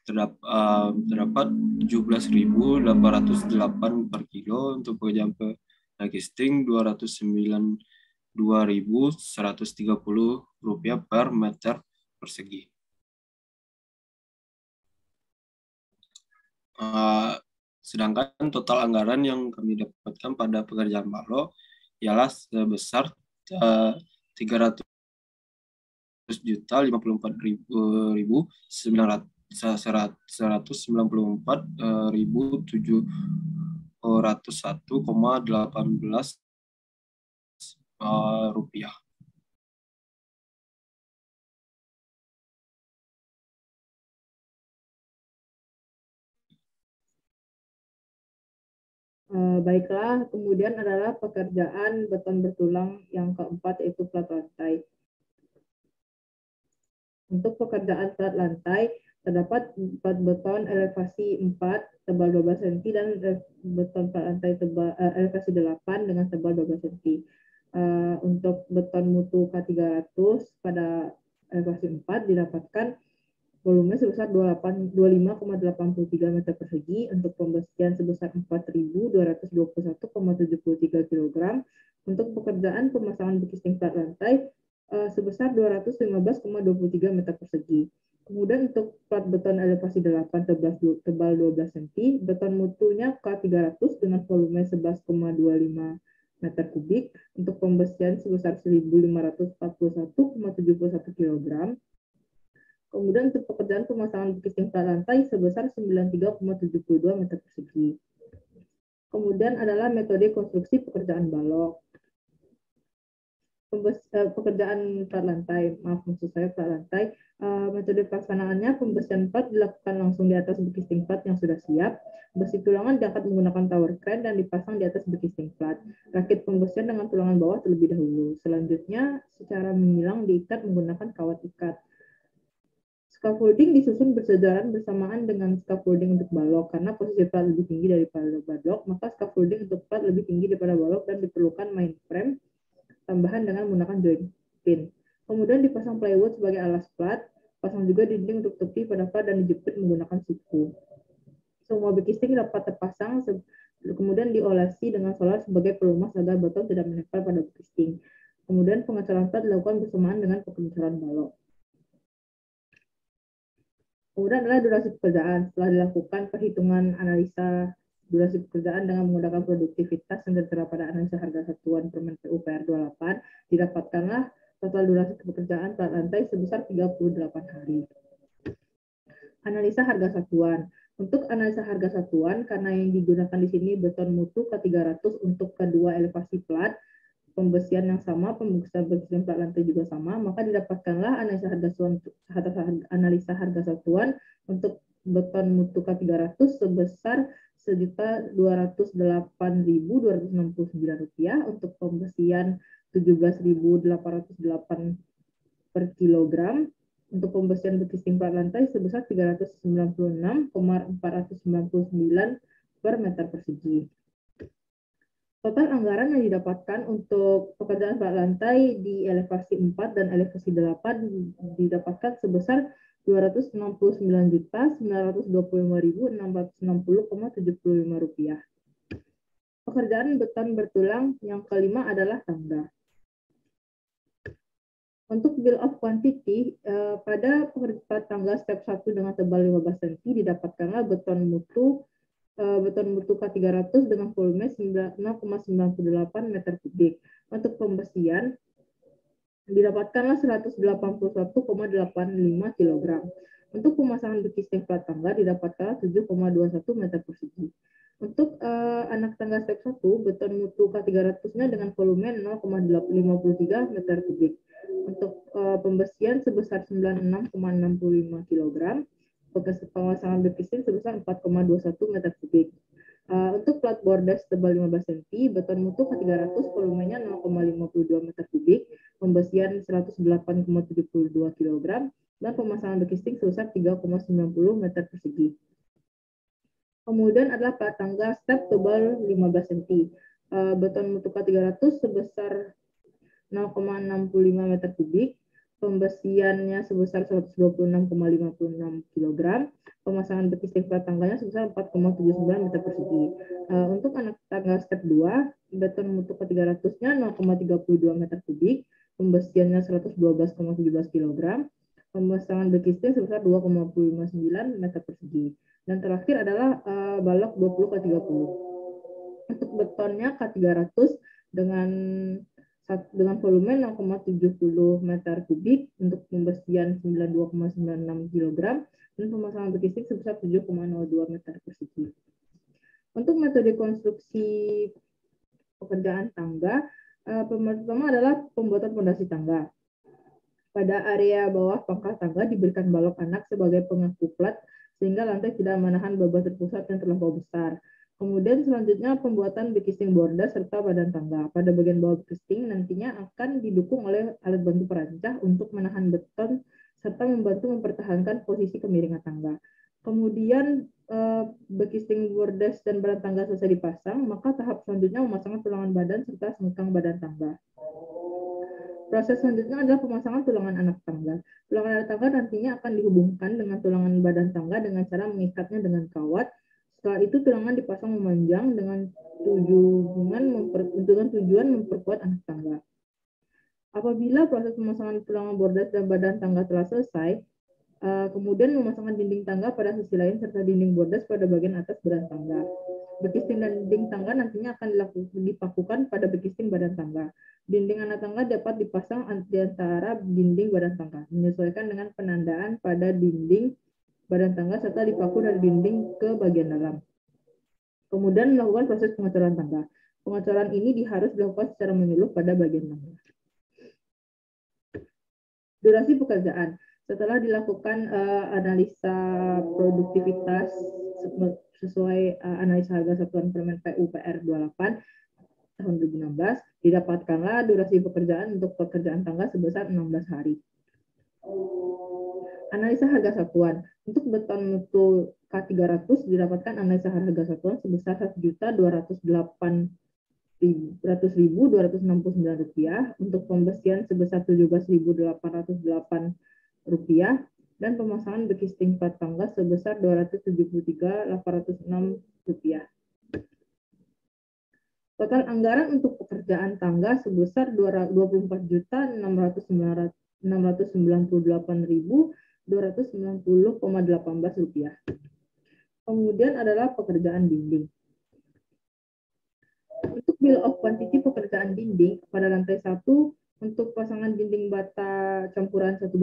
terdapat 17.808 per kilo. Untuk pekerjaan backcasting Rp292.130 per meter persegi. Sedangkan total anggaran yang kami dapatkan pada pekerjaan balok ialah sebesar 300.154.701,18 rupiah. Baiklah, kemudian adalah pekerjaan beton bertulang yang keempat, yaitu plat lantai. Untuk pekerjaan plat lantai, terdapat plat beton elevasi 4 tebal 12 cm dan beton plat lantai elevasi 8 dengan tebal 12 cm. Untuk beton mutu K300 pada elevasi 4 didapatkan volume sebesar 25,83 meter persegi, untuk pembesian sebesar 4.221,73 kg, untuk pekerjaan pemasangan backcasting plat lantai sebesar 215,23 meter persegi. Kemudian untuk plat beton elevasi 8 tebal 12 cm, beton mutunya K300 dengan volume 11,25 meter kubik, untuk pembesian sebesar 1.541,71 kg. Kemudian untuk pekerjaan pemasangan backcasting plat lantai sebesar 93,72 meter persegi. Kemudian adalah metode konstruksi pekerjaan balok. Pekerjaan plat lantai, plat lantai. Metode pelaksanaannya, pembesian plat dilakukan langsung di atas backcasting plat yang sudah siap. Besi tulangan diangkat menggunakan tower crane dan dipasang di atas backcasting plat. Rakit pembesian dengan tulangan bawah terlebih dahulu. Selanjutnya, secara menyilang diikat menggunakan kawat ikat. Scaffolding disusun bersejaran bersamaan dengan scaffolding untuk balok. Karena posisi plat lebih tinggi daripada balok, maka scaffolding untuk plat lebih tinggi daripada balok dan diperlukan mainframe tambahan dengan menggunakan joint pin. Kemudian dipasang plywood sebagai alas plat, pasang juga dinding untuk tepi pada plat dan dijepit menggunakan siku. Semua bekisting dapat terpasang, kemudian diolesi dengan solar sebagai pelumas agar botol tidak menempel pada bekisting. Kemudian pengecoran plat dilakukan bersamaan dengan pengecoran balok. Kemudian adalah durasi pekerjaan. Setelah dilakukan perhitungan analisa durasi pekerjaan dengan menggunakan produktivitas yang tertera pada analisa harga satuan Permen PU PR 28, didapatkanlah total durasi pekerjaan plat lantai sebesar 38 hari. Analisa harga satuan. Untuk analisa harga satuan, karena yang digunakan di sini beton mutu K300 untuk kedua elevasi plat, pembesian yang sama, pembesian plat lantai juga sama, maka didapatkanlah analisa harga satuan untuk beton mutu K300 sebesar Rp1.208.269, untuk pembesian Rp17.808 per kilogram, untuk pembesian bekisting plat lantai sebesar Rp396,499 per meter persegi. Total anggaran yang didapatkan untuk pekerjaan plat lantai di elevasi 4 dan elevasi 8 didapatkan sebesar Rp269.925.660,75. Pekerjaan beton bertulang yang kelima adalah tangga. Untuk bill of quantity, pada pekerjaan tangga step 1 dengan tebal 15 cm didapatkanlah beton mutu K300 dengan volume 0,98 meter kubik. Untuk pembesian didapatkanlah 181,85 kg. Untuk pemasangan bekisting plat tangga didapatkanlah 7,21 meter persegi. Untuk anak tangga step 1, beton mutu K300-nya dengan volume 0,53 meter kubik. Untuk pembesian sebesar 96,65 kg. Pemasangan bekisting sebesar 4,21 meter kubik. Untuk plat bordes tebal 15 cm, beton mutu K300 volumenya 0,52 meter kubik, pembesian 108,72 kg, dan pemasangan bekisting sebesar 3,90 meter persegi. Kemudian adalah plat tangga step tebal 15 cm. Beton mutu K300 sebesar 0,65 meter kubik, pembesiannya sebesar 126,56 kg, pemasangan bekisting plat tangganya sebesar 4,79 meter persegi. Untuk anak tangga step 2, beton mutu K300-nya 0,32 meter kubik, pembesiannya 112,17 kg, pemasangan bekisting sebesar 2,59 meter persegi. Dan terakhir adalah balok 20x30. Untuk betonnya K300 dengan volume 0,70 meter kubik, untuk pembesian 92,96 kg, dan pemasangan bekisting sebesar 7,02 meter persegi. Untuk metode konstruksi pekerjaan tangga, pertama adalah pembuatan fondasi tangga. Pada area bawah pangkal tangga diberikan balok anak sebagai pengaku plat sehingga lantai tidak menahan beban terpusat yang terlampau besar. Kemudian selanjutnya pembuatan bekisting bordas serta badan tangga. Pada bagian bawah bekisting nantinya akan didukung oleh alat bantu perancah untuk menahan beton serta membantu mempertahankan posisi kemiringan tangga. Kemudian bekisting bordas dan badan tangga selesai dipasang, maka tahap selanjutnya memasangkan tulangan badan serta sengkang badan tangga. Proses selanjutnya adalah pemasangan tulangan anak tangga. Tulangan anak tangga nantinya akan dihubungkan dengan tulangan badan tangga dengan cara mengikatnya dengan kawat. Setelah itu tulangan dipasang memanjang dengan tujuan memperkuat anak tangga. Apabila proses pemasangan tulangan bordas dan badan tangga telah selesai, kemudian memasangkan dinding tangga pada sisi lain serta dinding bordas pada bagian atas badan tangga. Bekisting dan dinding tangga nantinya akan dipakukan pada bekisting badan tangga. Dinding anak tangga dapat dipasang di antara dinding badan tangga, menyesuaikan dengan penandaan pada dinding badan tangga serta dipaku dari dinding ke bagian dalam. Kemudian melakukan proses pengecoran tangga. Pengecoran ini harus dilakukan secara menyeluruh pada bagian tangga. Durasi pekerjaan. Setelah dilakukan analisa produktivitas sesuai analisa harga satuan Permen PU PR 28 tahun 2016, didapatkanlah durasi pekerjaan untuk pekerjaan tangga sebesar 16 hari. Analisa harga satuan. Untuk beton mutu K300 didapatkan analisa harga satuan sebesar Rp1.200.269. Untuk pembesian sebesar Rp17.808 dan pemasangan beki tingkat tangga sebesar Rp273.806. Total anggaran untuk pekerjaan tangga sebesar Rp24.698.290,18. Kemudian adalah pekerjaan dinding. Untuk bill of quantity pekerjaan dinding pada lantai 1 untuk pasangan dinding bata campuran 1:2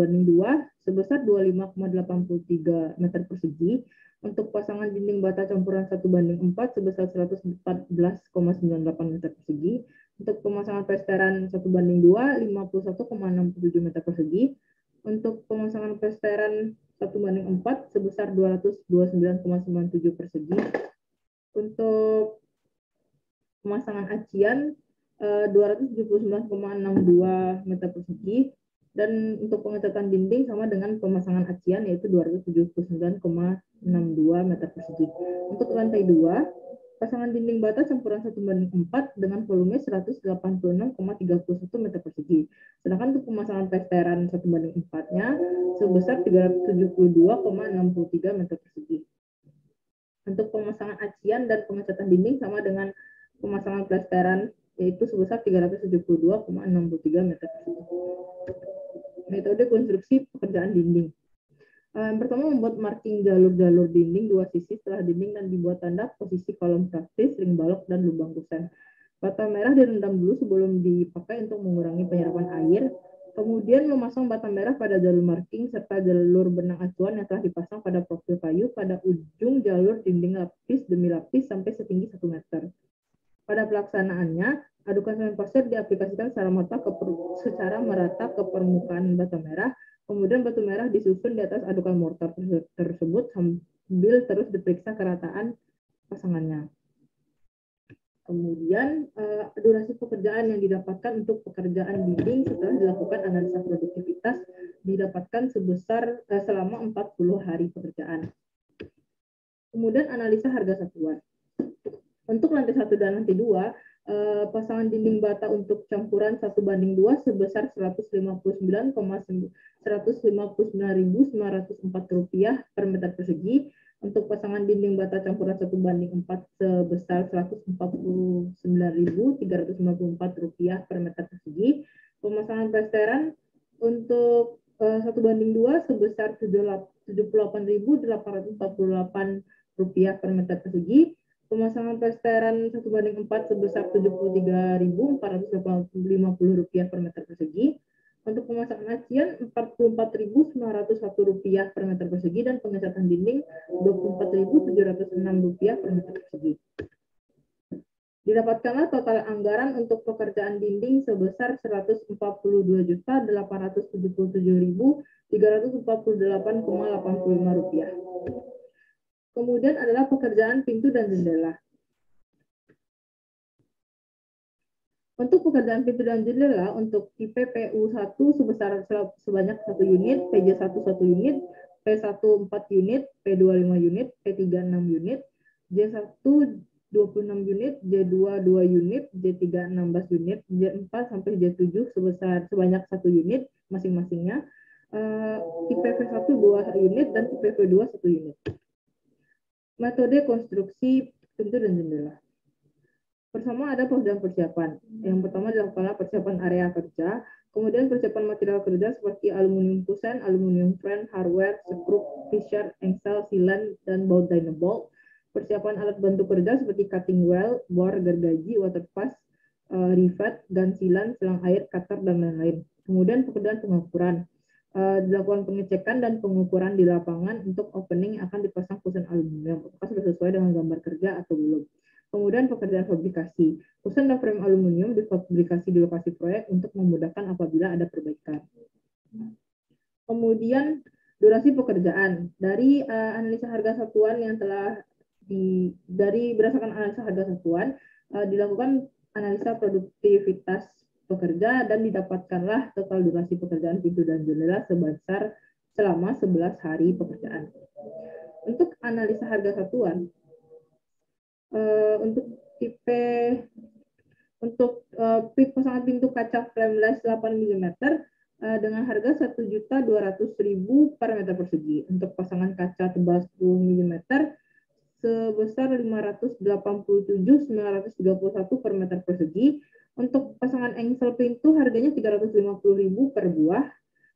sebesar 25,83 meter persegi. Untuk pasangan dinding bata campuran 1:4 sebesar 114,98 meter persegi. Untuk pemasangan plesteran 1:2 51,67 meter persegi. Untuk pemasangan plesteran 1:4 sebesar 229,97 persegi. Untuk pemasangan acian 279,62 meter persegi, dan untuk pengecatan dinding sama dengan pemasangan acian yaitu 279,62 meter persegi. Untuk lantai 2, pasangan dinding bata campuran 1:4 dengan volume 186,31 meter persegi. Sedangkan untuk pemasangan plesteran 1:4-nya sebesar 372,63 meter persegi. Untuk pemasangan acian dan pengecatan dinding sama dengan pemasangan plesteran yaitu sebesar 372,63 meter persegi. Metode konstruksi pekerjaan dinding. Yang pertama, membuat marking jalur-jalur dinding dua sisi setelah dinding dan dibuat tanda posisi kolom praktis, ring balok, dan lubang kusen. Bata merah direndam dulu sebelum dipakai untuk mengurangi penyerapan air. Kemudian memasang bata merah pada jalur marking serta jalur benang acuan yang telah dipasang pada profil kayu pada ujung jalur dinding lapis demi lapis sampai setinggi 1 meter. Pada pelaksanaannya, adukan semen pasir diaplikasikan secara merata ke permukaan bata merah. Kemudian batu merah disusun di atas adukan mortar tersebut sambil terus diperiksa kerataan pasangannya. Kemudian durasi pekerjaan yang didapatkan untuk pekerjaan dinding setelah dilakukan analisa produktivitas didapatkan sebesar selama 40 hari pekerjaan. Kemudian analisa harga satuan. Untuk lantai 1 dan lantai 2, pasangan dinding bata untuk campuran 1:2 sebesar Rp159.904 per meter persegi. Untuk pasangan dinding bata campuran 1:4 sebesar Rp149.354 per meter persegi. Pemasangan plesteran untuk 1:2 sebesar Rp78.848 per meter persegi. Pemasangan plesteran 1:4 sebesar Rp74.450 per meter persegi. Untuk pemasangan acian Rp44.901 per meter persegi dan pengecatan dinding Rp24.706 per meter persegi. Didapatkanlah total anggaran untuk pekerjaan dinding sebesar Rp142.877.348,85. Kemudian adalah pekerjaan pintu dan jendela. Untuk pekerjaan pintu dan jendela untuk tipe PU1 sebanyak 1 unit, PJ1 1 unit, P1 4 unit, P2 5 unit, P3 6 unit, J1 26 unit, J2 2 unit, J3 16 unit, J4 sampai J7 sebanyak 1 unit masing-masingnya, tipe V1 2 unit dan tipe V2 1 unit. Metode konstruksi pintu dan jendela. Pertama ada pekerjaan persiapan. Yang pertama dilakukanlah persiapan area kerja, kemudian persiapan material kerja seperti aluminium kusen, aluminium frame, hardware, skrup, fisher, engsel, sealant, dan bolt dynabolt. Persiapan alat bantu kerja seperti cutting wheel, bor, gergaji, water pass, rivet, gun sealant, selang air, cutter, dan lain-lain. Kemudian pekerjaan pengukuran. Dilakukan pengecekan dan pengukuran di lapangan untuk opening yang akan dipasang kusen aluminium, apakah sudah sesuai dengan gambar kerja atau belum. Kemudian pekerjaan fabrikasi. Kusen dan frame aluminium difabrikasi di lokasi proyek untuk memudahkan apabila ada perbaikan. Kemudian durasi pekerjaan. Dari analisa harga satuan yang telah berdasarkan analisa harga satuan, dilakukan analisa produktivitas pekerja dan didapatkanlah total durasi pekerjaan pintu dan jendela sebesar selama 11 hari pekerjaan. Untuk analisa harga satuan, untuk tipe pasangan pintu kaca frameless 8 mm dengan harga 1.200.000 per meter persegi. Untuk pasangan kaca tebal 10 mm sebesar 587.931 per meter persegi. Untuk pasangan engsel pintu harganya 350.000 per buah.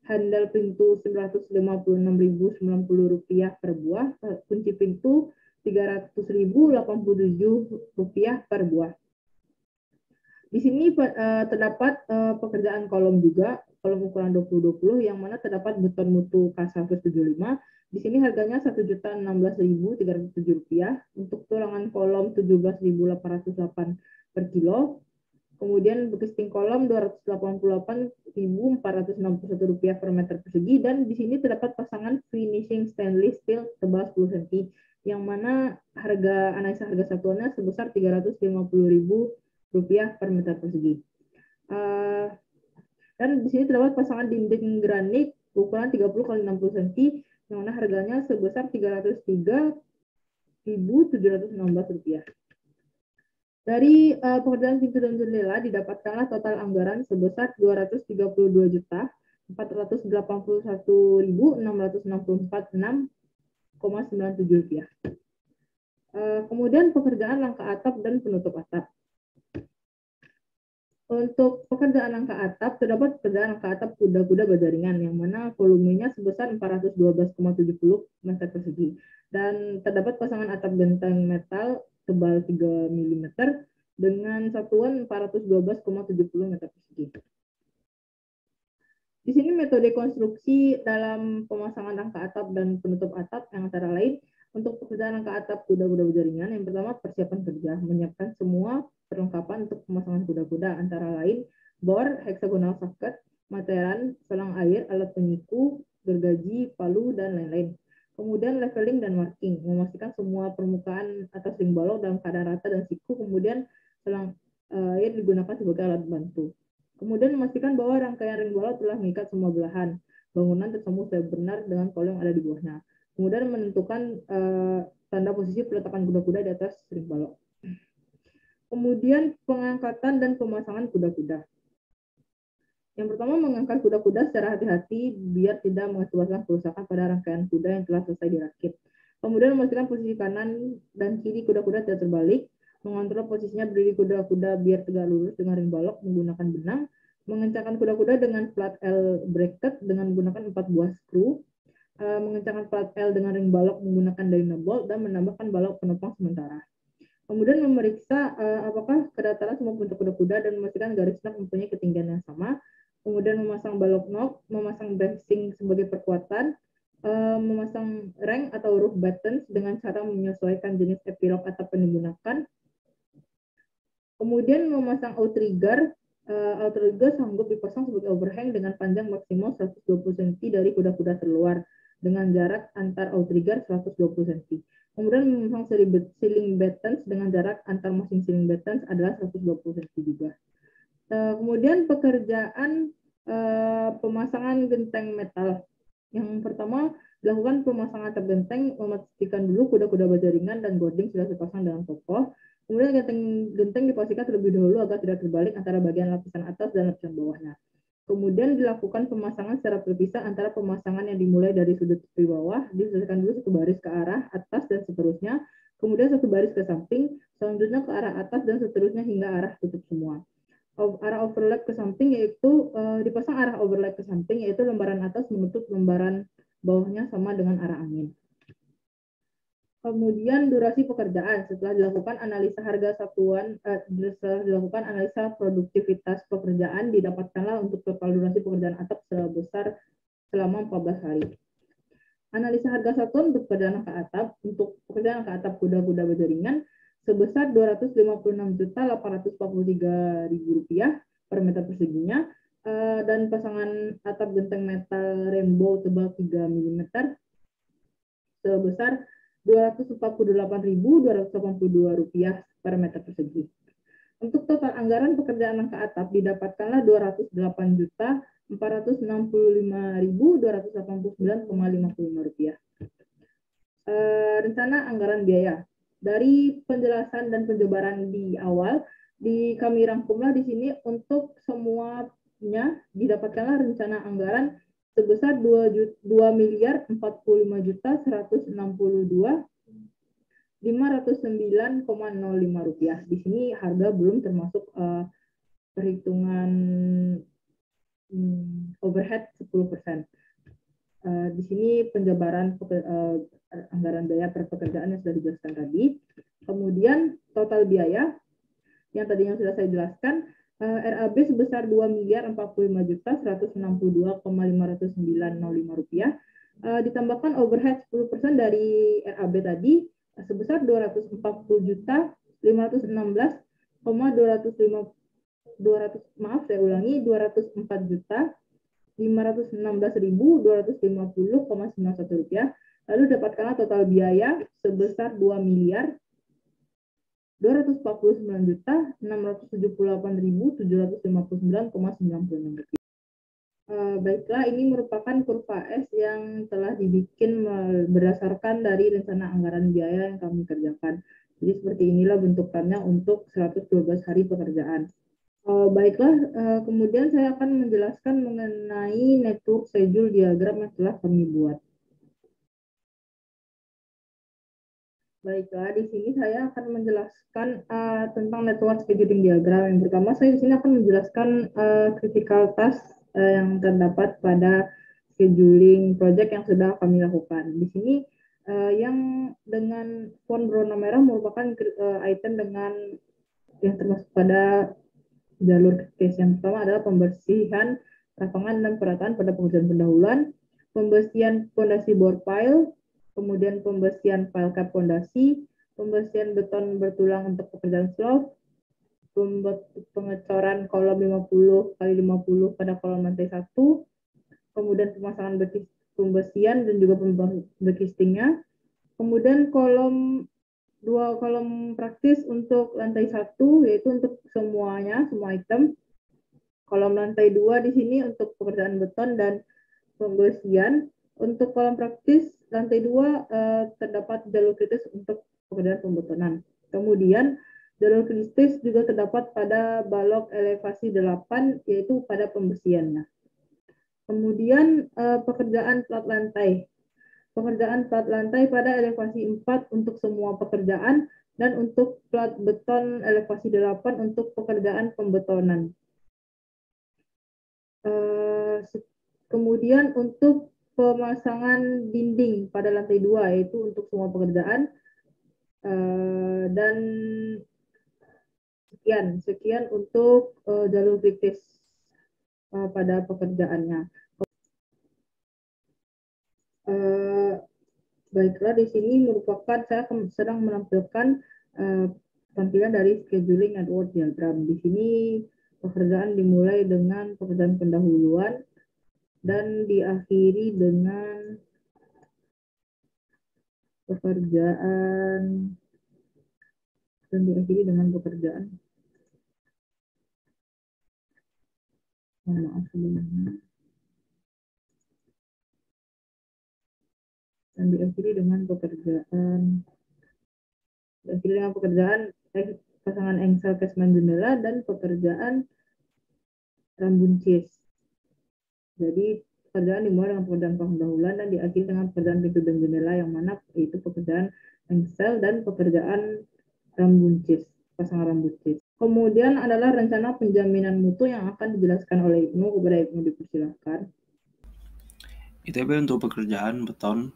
Handal pintu 956.090 rupiah per buah. Kunci pintu 300.087 rupiah per buah. Di sini terdapat pekerjaan kolom juga, kolom ukuran 20-20 yang mana terdapat beton mutu K175. Di sini harganya Rp1.016.307. Untuk tulangan kolom 17.808 per kilo. Kemudian bekesting kolom Rp288.461 per meter persegi. Dan di sini terdapat pasangan finishing stainless steel tebal 10 cm yang mana analisa harga satuannya sebesar Rp350.000 per meter persegi. Dan di sini terdapat pasangan dinding granit ukuran 30 x 60 cm yang mana harganya sebesar Rp303.716. Dari pekerjaan pintu dan jendela didapatkanlah total anggaran sebesar Rp232.481.664,97. Kemudian pekerjaan rangka atap dan penutup atap. Untuk pekerjaan rangka atap, terdapat pekerjaan rangka atap kuda-kuda bajaringan yang mana volumenya sebesar 412,70 meter persegi. Dan terdapat pasangan atap genteng metal tebal 3 mm dengan satuan 412,70 meter persegi. Di sini metode konstruksi dalam pemasangan rangka atap dan penutup atap yang antara lain untuk pekerjaan rangka atap kuda-kuda bajaringan. Yang pertama, persiapan kerja, menyiapkan semua perlengkapan untuk pemasangan kuda-kuda antara lain bor, heksagonal socket, materan, selang air, alat penyiku, gergaji, palu, dan lain-lain. Kemudian leveling dan marking, memastikan semua permukaan atas ring balok dalam keadaan rata dan siku, kemudian selang air digunakan sebagai alat bantu. Kemudian memastikan bahwa rangkaian ring balok telah mengikat semua belahan bangunan tersambung secara benar dengan kolom yang ada di bawahnya. Kemudian menentukan tanda posisi peletakan kuda-kuda di atas ring balok. Kemudian pengangkatan dan pemasangan kuda-kuda. Yang pertama, mengangkat kuda-kuda secara hati-hati biar tidak mengakibatkan kerusakan pada rangkaian kuda yang telah selesai dirakit. Kemudian memastikan posisi kanan dan kiri kuda-kuda tidak terbalik, mengontrol posisinya berdiri kuda-kuda biar tegak lurus dengan ring balok menggunakan benang, mengencangkan kuda-kuda dengan plat L bracket dengan menggunakan 4 buah skru, mengencangkan plat L dengan ring balok menggunakan dyno bolt, dan menambahkan balok penopang sementara. Kemudian memeriksa apakah kedataran semua bentuk kuda-kuda dan memastikan garis knock mempunyai ketinggian yang sama. Kemudian memasang balok knock, memasang bracing sebagai perkuatan, memasang rank atau roof buttons dengan cara menyesuaikan jenis epilog atap yang digunakan. Kemudian memasang outrigger. Outrigger sanggup dipasang sebagai overhang dengan panjang maksimal 120 cm dari kuda-kuda terluar dengan jarak antar outrigger 120 cm. Kemudian memasang ceiling battens dengan jarak antar masing ceiling battens adalah 120 cm juga. Kemudian pekerjaan pemasangan genteng metal. Yang pertama, dilakukan pemasangan atap genteng, memastikan dulu kuda-kuda bajaringan dan boarding sudah terpasang dalam kokoh. Kemudian genteng dipastikan terlebih dahulu agar tidak terbalik antara bagian lapisan atas dan lapisan bawahnya. Kemudian dilakukan pemasangan secara terpisah antara pemasangan yang dimulai dari sudut tepi bawah, diselesaikan dulu satu baris ke arah atas dan seterusnya, kemudian satu baris ke samping, selanjutnya ke arah atas dan seterusnya hingga arah tutup semua. Arah overlap ke samping yaitu dipasang arah overlap ke samping yaitu lembaran atas menutup lembaran bawahnya sama dengan arah angin. Kemudian durasi pekerjaan setelah dilakukan analisa harga satuan, setelah dilakukan analisa produktivitas pekerjaan, didapatkanlah untuk total durasi pekerjaan atap sebesar selama 14 hari. Analisa harga satuan untuk pekerjaan rangka atap, untuk pekerjaan rangka atap kuda-kuda bajaringan sebesar Rp256.843.000 per meter perseginya, dan pasangan atap genteng metal rainbow tebal 3 mm sebesar Rp248.282 per meter persegi. Untuk total anggaran pekerjaan rangka atap didapatkanlah Rp465.289,55. Rencana anggaran biaya. Dari penjelasan dan penjabaran di awal, kami rangkumlah di sini untuk semuanya didapatkanlah rencana anggaran sebesar Rp2.509,05. Di sini harga belum termasuk perhitungan overhead 10%. Di sini penjabaran anggaran biaya per pekerjaan yang sudah dijelaskan tadi. Kemudian total biaya yang tadinya sudah saya jelaskan, RAB sebesar Rp2.045.562,509,05. Ditambahkan overhead 10% dari RAB tadi sebesar Rp204.516,250,250,516.250,91. Lalu dapatkanlah total biaya sebesar Rp2.249.678.759,96. Baiklah, ini merupakan kurva S yang telah dibikin berdasarkan dari rencana anggaran biaya yang kami kerjakan. Jadi seperti inilah bentukannya untuk 112 hari pekerjaan. Baiklah, kemudian saya akan menjelaskan mengenai network schedule diagram yang telah kami buat. Baiklah, di sini saya akan menjelaskan tentang network scheduling diagram. Yang pertama, saya di sini akan menjelaskan critical task yang terdapat pada scheduling project yang sudah kami lakukan. Di sini yang dengan font berwarna merah merupakan item dengan yang termasuk pada jalur case. Yang pertama adalah pembersihan lapangan dan perataan pada pekerjaan pendahuluan, pembersihan fondasi bore pile, kemudian pembersihan pile cap fondasi, pembersihan beton bertulang untuk pekerjaan slope, pengecoran kolom 50 x 50 pada kolom lantai 1, kemudian pemasangan pembersihan dan juga bekistingnya, kemudian dua kolom praktis untuk lantai 1 yaitu untuk semuanya, semua item. Kolom lantai 2 di sini untuk pekerjaan beton dan pembersihan. Untuk kolom praktis lantai 2 terdapat jalur kritis untuk pekerjaan pembetonan. Kemudian jalur kritis juga terdapat pada balok elevasi 8 yaitu pada pembersihannya. Kemudian pekerjaan plat lantai. Pekerjaan plat lantai pada elevasi 4 untuk semua pekerjaan dan untuk plat beton elevasi 8 untuk pekerjaan pembetonan. Kemudian untuk pemasangan dinding pada lantai 2 yaitu untuk semua pekerjaan, dan sekian untuk jalur kritis pada pekerjaannya. Baiklah, di sini merupakan saya sedang menampilkan tampilan dari scheduling network diagram. Di sini pekerjaan dimulai dengan pekerjaan pendahuluan dan diakhiri dengan pekerjaan pasangan engsel casement jendela dan pekerjaan rambun cis. Jadi pekerjaan dimulai dengan pekerjaan pendahuluan dan diakhiri dengan pekerjaan pintu dan jendela yang mana yaitu pekerjaan engsel dan pekerjaan rambun cis, pasangan rambut cis. Kemudian adalah rencana penjaminan mutu yang akan dijelaskan oleh Ibnu. Kepada Ibnu dipersilakan. ITB untuk pekerjaan beton,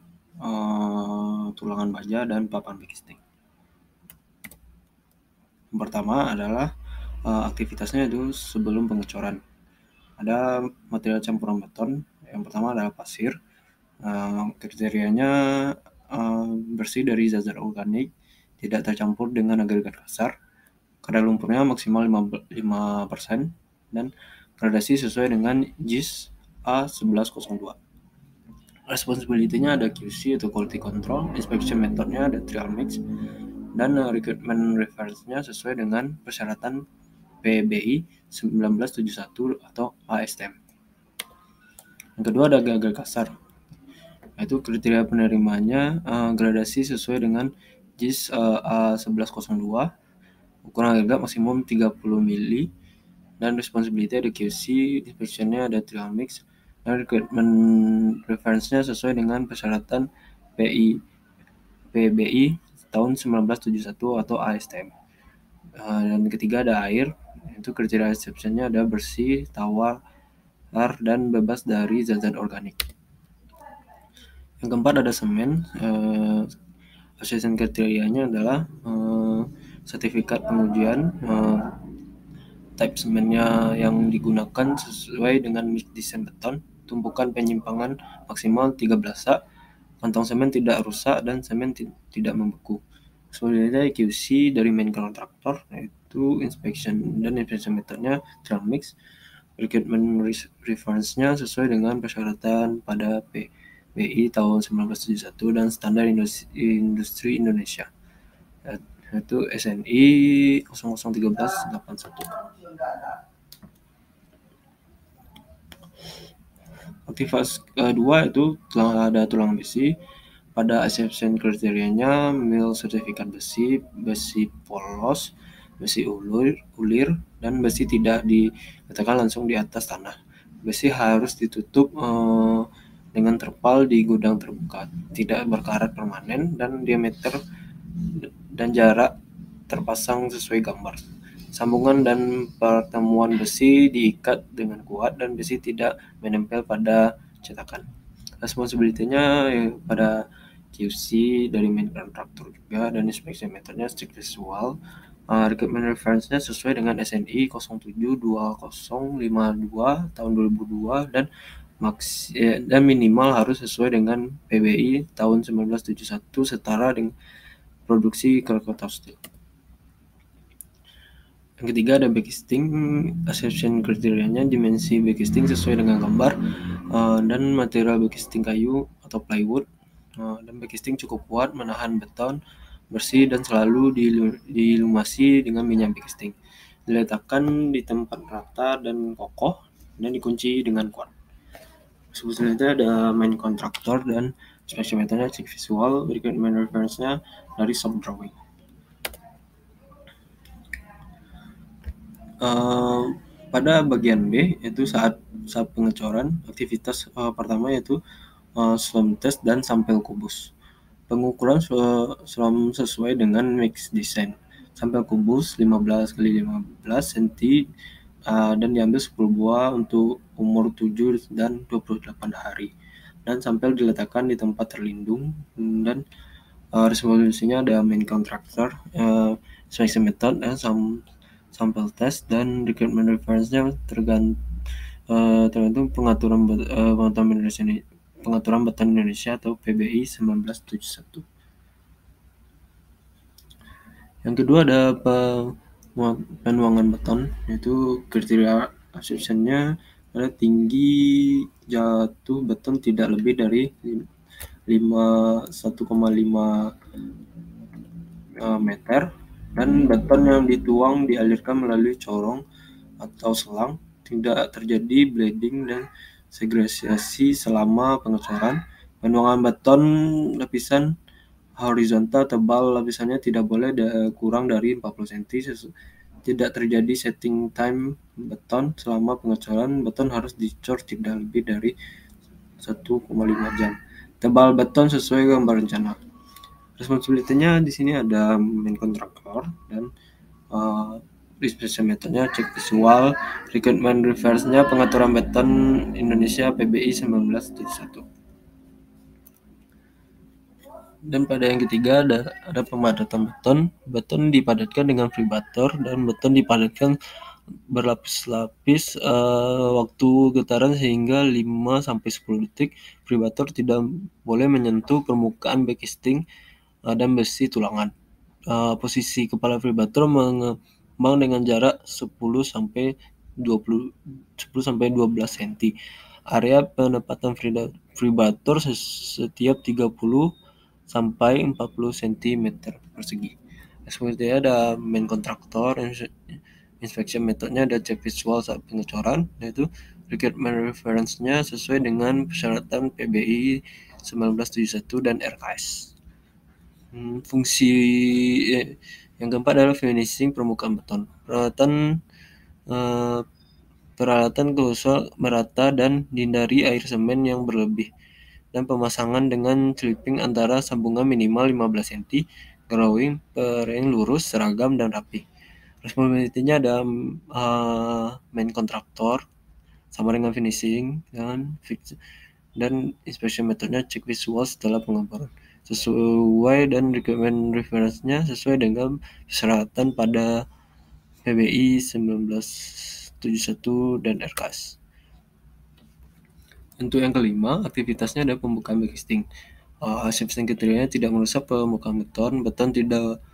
tulangan baja, dan papan bekisting. Yang pertama adalah aktivitasnya itu sebelum pengecoran. Ada material campuran beton. Yang pertama adalah pasir. Kriterianya bersih dari zat-zat organik, tidak tercampur dengan agregat kasar, kadar lumpurnya maksimal 5%, dan gradasi sesuai dengan JIS A1102. Responsibility-nya ada QC atau Quality Control, inspection methodnya ada trial mix, dan recruitment reference-nya sesuai dengan persyaratan PBI 1971 atau ASTM. Yang kedua ada gagal kasar. Itu kriteria penerimanya gradasi sesuai dengan JIS A1102, ukuran agregat maksimum 30 mili, dan responsibility ada QC, inspection-nya ada trial mix, dan requirement reference-nya sesuai dengan persyaratan PBI tahun 1971 atau ASTM. Dan ketiga ada air, itu kriteria exception-nya ada bersih, tawar, dan bebas dari zat-zat organik. Yang keempat ada semen. Assessment kriterianya adalah sertifikat pengujian, type semennya yang digunakan sesuai dengan mix design beton, tumpukan penyimpangan maksimal 13 sa, kantong semen tidak rusak, dan semen tidak membeku. Selanjutnya QC dari main kontraktor, yaitu inspection dan inspection metodenya trial mix, recruitment reference-nya sesuai dengan persyaratan pada PBI tahun 1971 dan standar industri Indonesia, yaitu SNI 001381. Aktivitas kedua itu ada tulang besi. Pada acceptance kriterianya mil sertifikat besi, besi polos, besi ulir, dan besi tidak diletakkan langsung di atas tanah. Besi harus ditutup dengan terpal di gudang terbuka, tidak berkarat permanen, dan diameter dan jarak terpasang sesuai gambar. Sambungan dan pertemuan besi diikat dengan kuat dan besi tidak menempel pada cetakan. Responsibility-nya pada QC dari main kontraktor juga, dan inspection metodenya strict visual. Requirement reference-nya sesuai dengan SNI 072052 tahun 2002 dan minimal harus sesuai dengan PBI tahun 1971 setara dengan produksi Krakatau Steel. Yang ketiga ada backcasting. Acceptance kriterianya dimensi backcasting sesuai dengan gambar, dan material backcasting kayu atau plywood, dan backcasting cukup kuat, menahan beton, bersih, dan selalu dilumasi dengan minyak backcasting. Diletakkan di tempat rata dan kokoh dan dikunci dengan kuat. Selanjutnya ada main kontraktor dan inspection metodenya check visual, requirement reference-nya dari soft drawing. Pada bagian B yaitu saat pengecoran, aktivitas pertama yaitu slump test dan sampel kubus. Pengukuran slump sesuai dengan mix design. Sampel kubus 15 x 15 cm dan diambil 10 buah untuk umur 7 dan 28 hari. Dan sampel diletakkan di tempat terlindung, dan resolusinya ada main contractor, selection method, dan sampel test, dan requirement reference-nya tergantung pengaturan beton Indonesia atau PBI 1971. Yang kedua ada penuangan beton, yaitu kriteria acceptance-nya ada tinggi jatuh beton tidak lebih dari 1,5 meter, dan beton yang dituang dialirkan melalui corong atau selang, tidak terjadi bleeding dan segregasi selama pengecoran. Penuangan beton lapisan horizontal tebal lapisannya tidak boleh kurang dari 40 cm. Tidak terjadi setting time beton selama pengecoran. Beton harus dicor tidak lebih dari 1,5 jam. Tebal beton sesuai gambar rencana. Responsibility-nya di sini ada main kontraktor dan inspection metodenya cek visual, requirement reference-nya pengaturan beton Indonesia PBI 1971. Dan pada yang ketiga ada pemadatan beton. Beton dipadatkan dengan vibrator, dan beton dipadatkan berlapis-lapis waktu getaran sehingga 5-10 detik. Vibrator tidak boleh menyentuh permukaan backcasting dan besi tulangan. Posisi kepala vibrator mengembang dengan jarak 10-12 cm. Area penempatan vibrator setiap 30-40 cm persegi. Selanjutnya ada main kontraktor, inspection metodenya ada cek visual saat pengecoran, yaitu Requirement reference-nya sesuai dengan persyaratan PBI 1971 dan RKS. Fungsi yang keempat adalah finishing permukaan beton. Peralatan khusus merata dan dihindari air semen yang berlebih, dan pemasangan dengan clipping antara sambungan minimal 15 cm, grouting pering lurus, seragam, dan rapi. Responsibility-nya ada main kontraktor sama dengan finishing dan inspection metodenya cek visual setelah pengeboran sesuai dan requirement reference-nya sesuai dengan persyaratan pada PBI 1971 dan RKS. Untuk yang kelima, aktivitasnya ada pembukaan backcasting. Shifting kriterianya tidak merusak permukaan beton. Beton tidak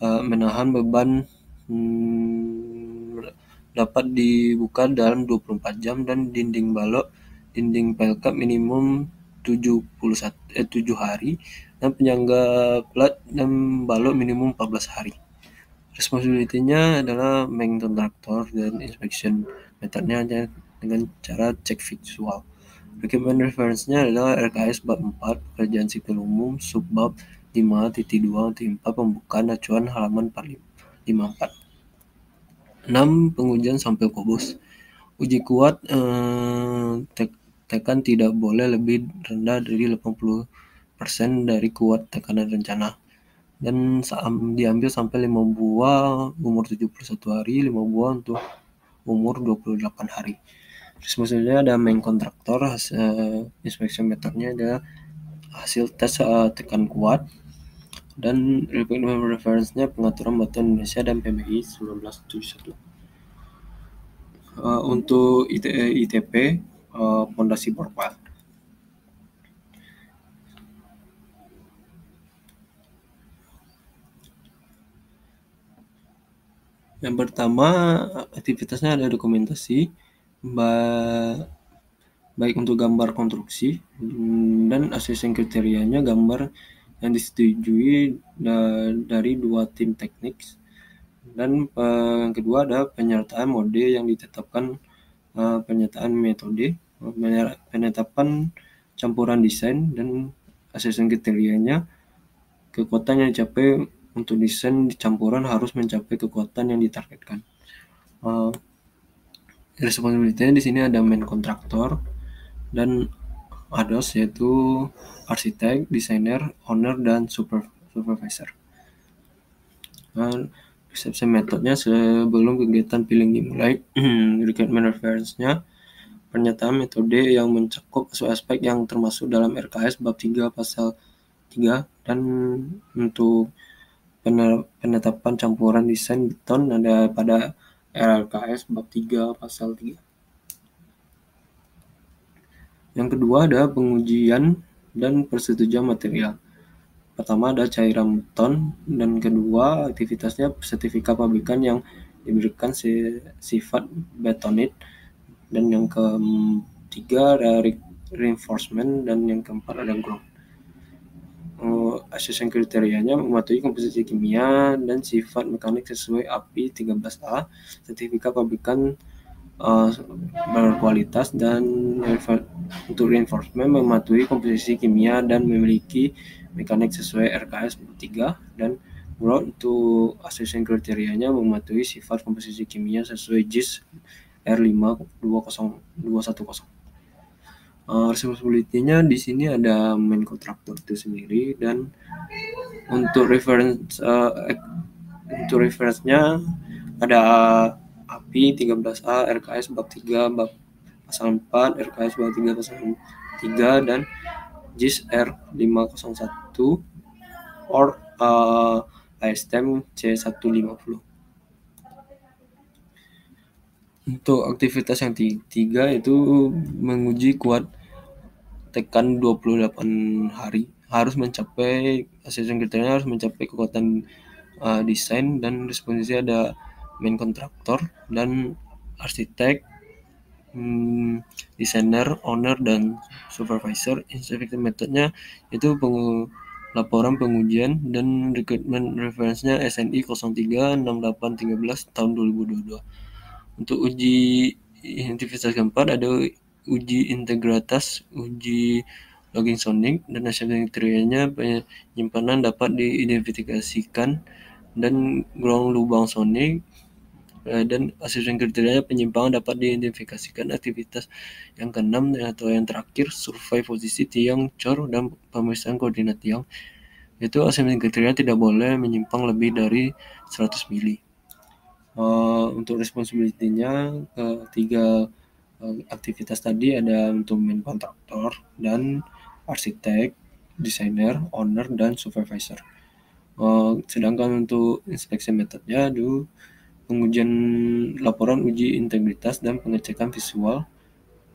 menahan beban, dapat dibuka dalam 24 jam, dan dinding pelkat minimum 7 hari, dan penyangga plat dan balok minimum 14 hari. Responsibility-nya adalah main kontraktor, dan inspection metodenya dengan cara cek visual. Requirement reference-nya adalah RKS bab 4 pekerjaan sipil umum subbab 5.2.4 pembukaan acuan halaman 454. 6. Pengujian sampel kobos. Uji kuat tekan tidak boleh lebih rendah dari 80% dari kuat tekanan rencana, dan diambil sampai 5 buah umur 71 hari, 5 buah untuk umur 28 hari. Responsibility ada main kontraktor. Inspection metodenya ada hasil tes tekan kuat, dan requirement reference-nya pengaturan beton Indonesia dan PBI 1971. Untuk ITP pondasi profile. Yang pertama, aktivitasnya ada dokumentasi, baik untuk gambar konstruksi dan assessing kriterianya gambar yang disetujui dari 2 tim teknik. Dan yang kedua ada penyertaan mode yang ditetapkan, penyertaan metode, penetapan campuran desain, dan assessing kriterianya kekuatan yang dicapai untuk desain campuran harus mencapai kekuatan yang ditargetkan. Responsibility-nya di sini ada main kontraktor dan ADOS, yaitu arsitek, desainer, owner, dan supervisor. Reception metodenya sebelum kegiatan peeling dimulai. Requirement reference-nya pernyataan metode yang mencakup aspek yang termasuk dalam RKS bab 3 pasal 3, dan untuk penetapan campuran desain beton ada pada RKS bab 3 pasal 3. Yang kedua ada pengujian dan persetujuan material. Pertama ada cairan beton, dan kedua aktivitasnya sertifikat pabrikan yang diberikan sifat betonit, dan yang ketiga ada reinforcement, dan yang keempat ada ground. Assessment kriterianya mematuhi komposisi kimia dan sifat mekanik sesuai API 13A, sertifikat pabrikan berkualitas, dan untuk reinforcement mematuhi komposisi kimia dan memiliki mekanik sesuai RKS 3, dan untuk assessment kriterianya mematuhi sifat komposisi kimia sesuai JIS R52210. Responsibility-nya di sini ada main kontraktor itu sendiri, dan untuk reference-nya ada API 13A, RKS bab 3 bab pasal 4, RKS bab 3 pasal 3, dan JIS R501 or ASTM C150. Untuk aktivitas yang tiga itu menguji kuat tekan 28 hari, harus mencapai assessment kriterianya harus mencapai kekuatan desain, dan responsibility ada main kontraktor dan arsitek, desainer, owner, dan supervisor. Inspection metodenya itu laporan pengujian, dan requirement reference-nya SNI 036813 tahun 2022. Untuk uji Aktivitas keempat ada uji integritas, uji logging sonik, dan hasil kriterianya penyimpanan dapat diidentifikasikan dan ground lubang sonik, dan hasil kriterianya penyimpangan dapat diidentifikasikan. Aktivitas yang keenam atau yang terakhir survei posisi tiang, cor, dan pemeriksaan koordinat tiang. Itu hasil kriterianya tidak boleh menyimpang lebih dari 100 mili. Untuk responsibility-nya tiga aktivitas tadi ada untuk main kontraktor dan arsitek, desainer, owner, dan supervisor. Sedangkan untuk inspection methodnya ada pengujian laporan uji integritas dan pengecekan visual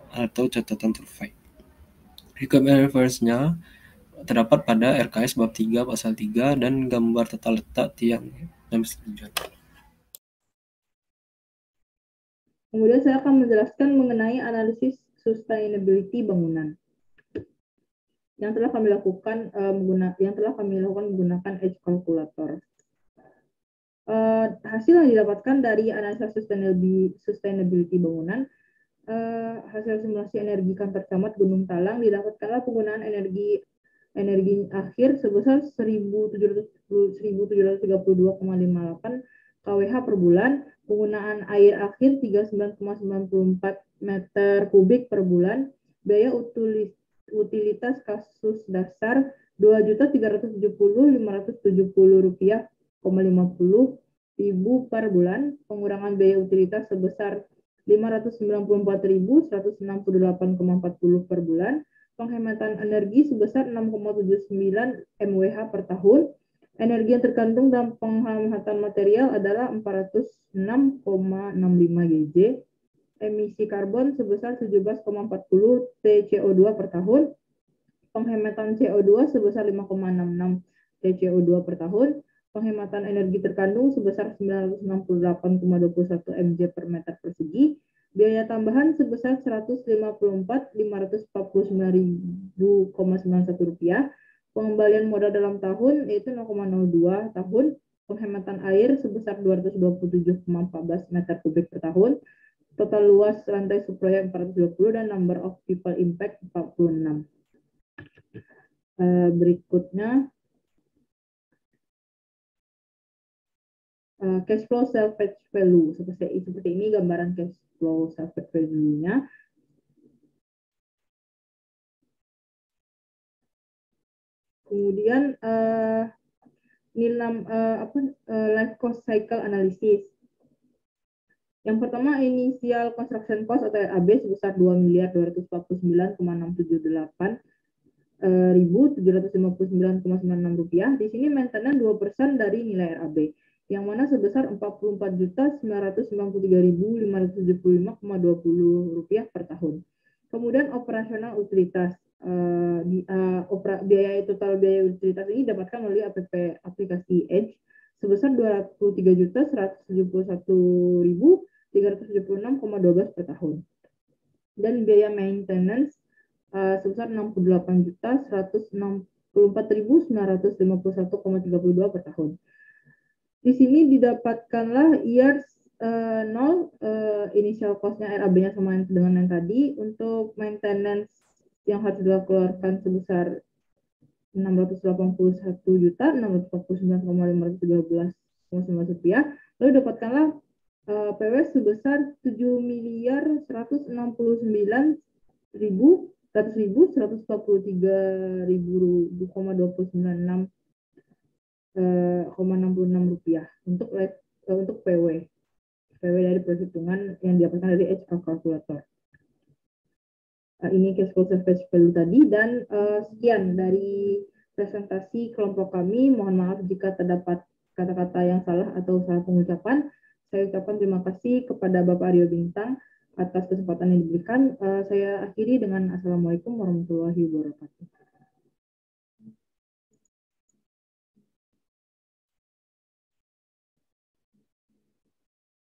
atau catatan survei. Requirement reference-nya terdapat pada RKS bab 3 pasal 3 dan gambar tata letak tiang dan persetujuan. Kemudian saya akan menjelaskan mengenai analisis sustainability bangunan yang telah kami lakukan menggunakan Edge Calculator. Hasil yang didapatkan dari analisa sustainability bangunan, hasil simulasi energi kantor camat Gunung Talang didapatkanlah penggunaan energi akhir sebesar 1.732,58 kWh per bulan, penggunaan air akhir 39,94 meter kubik per bulan, biaya utilitas kasus dasar Rp2.370.570,50 per bulan, pengurangan biaya utilitas sebesar Rp594.168,40 per bulan, penghematan energi sebesar 6,79 MWh per tahun. Energi yang terkandung dalam penghematan material adalah 406,65 GJ. Emisi karbon sebesar 17,40 TCO2 per tahun. Penghematan CO2 sebesar 5,66 TCO2 per tahun. Penghematan energi terkandung sebesar 968,21 mJ per meter persegi. Biaya tambahan sebesar Rp549.549.91. Pengembalian modal dalam tahun yaitu 0,02 tahun. Penghematan air sebesar 227,14 meter kubik per tahun. Total luas lantai suplai 420 dan number of people impact 46. Berikutnya cash flow salvage value. Seperti ini gambaran cash flow salvage value-nya. Kemudian life cost cycle analysis. Yang pertama, initial construction cost atau RAB sebesar Rp2.249,678.759,96. Di sini maintenance 2% dari nilai RAB, yang mana sebesar Rp44.993.575,20 per tahun. Kemudian operasional utilitas. Total biaya utilitas ini dapatkan melalui aplikasi Edge sebesar Rp233.171.376,12 per tahun. Dan biaya maintenance sebesar Rp64.164.951,32 per tahun. Di sini didapatkanlah years 0, initial cost-nya RAB-nya sama dengan yang tadi. Untuk maintenance yang harus dikeluarkan sebesar Rp681.649,513,9 lalu dapatkanlah PW sebesar Rp7.199.100.129,66 untuk PW dari perhitungan yang didapatkan dari Edge Calculator. Ini cash flow salvage value tadi, dan sekian dari presentasi kelompok kami. Mohon maaf jika terdapat kata-kata yang salah atau salah pengucapan. Saya ucapkan terima kasih kepada Bapak Aryo Bintang atas kesempatan yang diberikan. Saya akhiri dengan Assalamualaikum warahmatullahi wabarakatuh.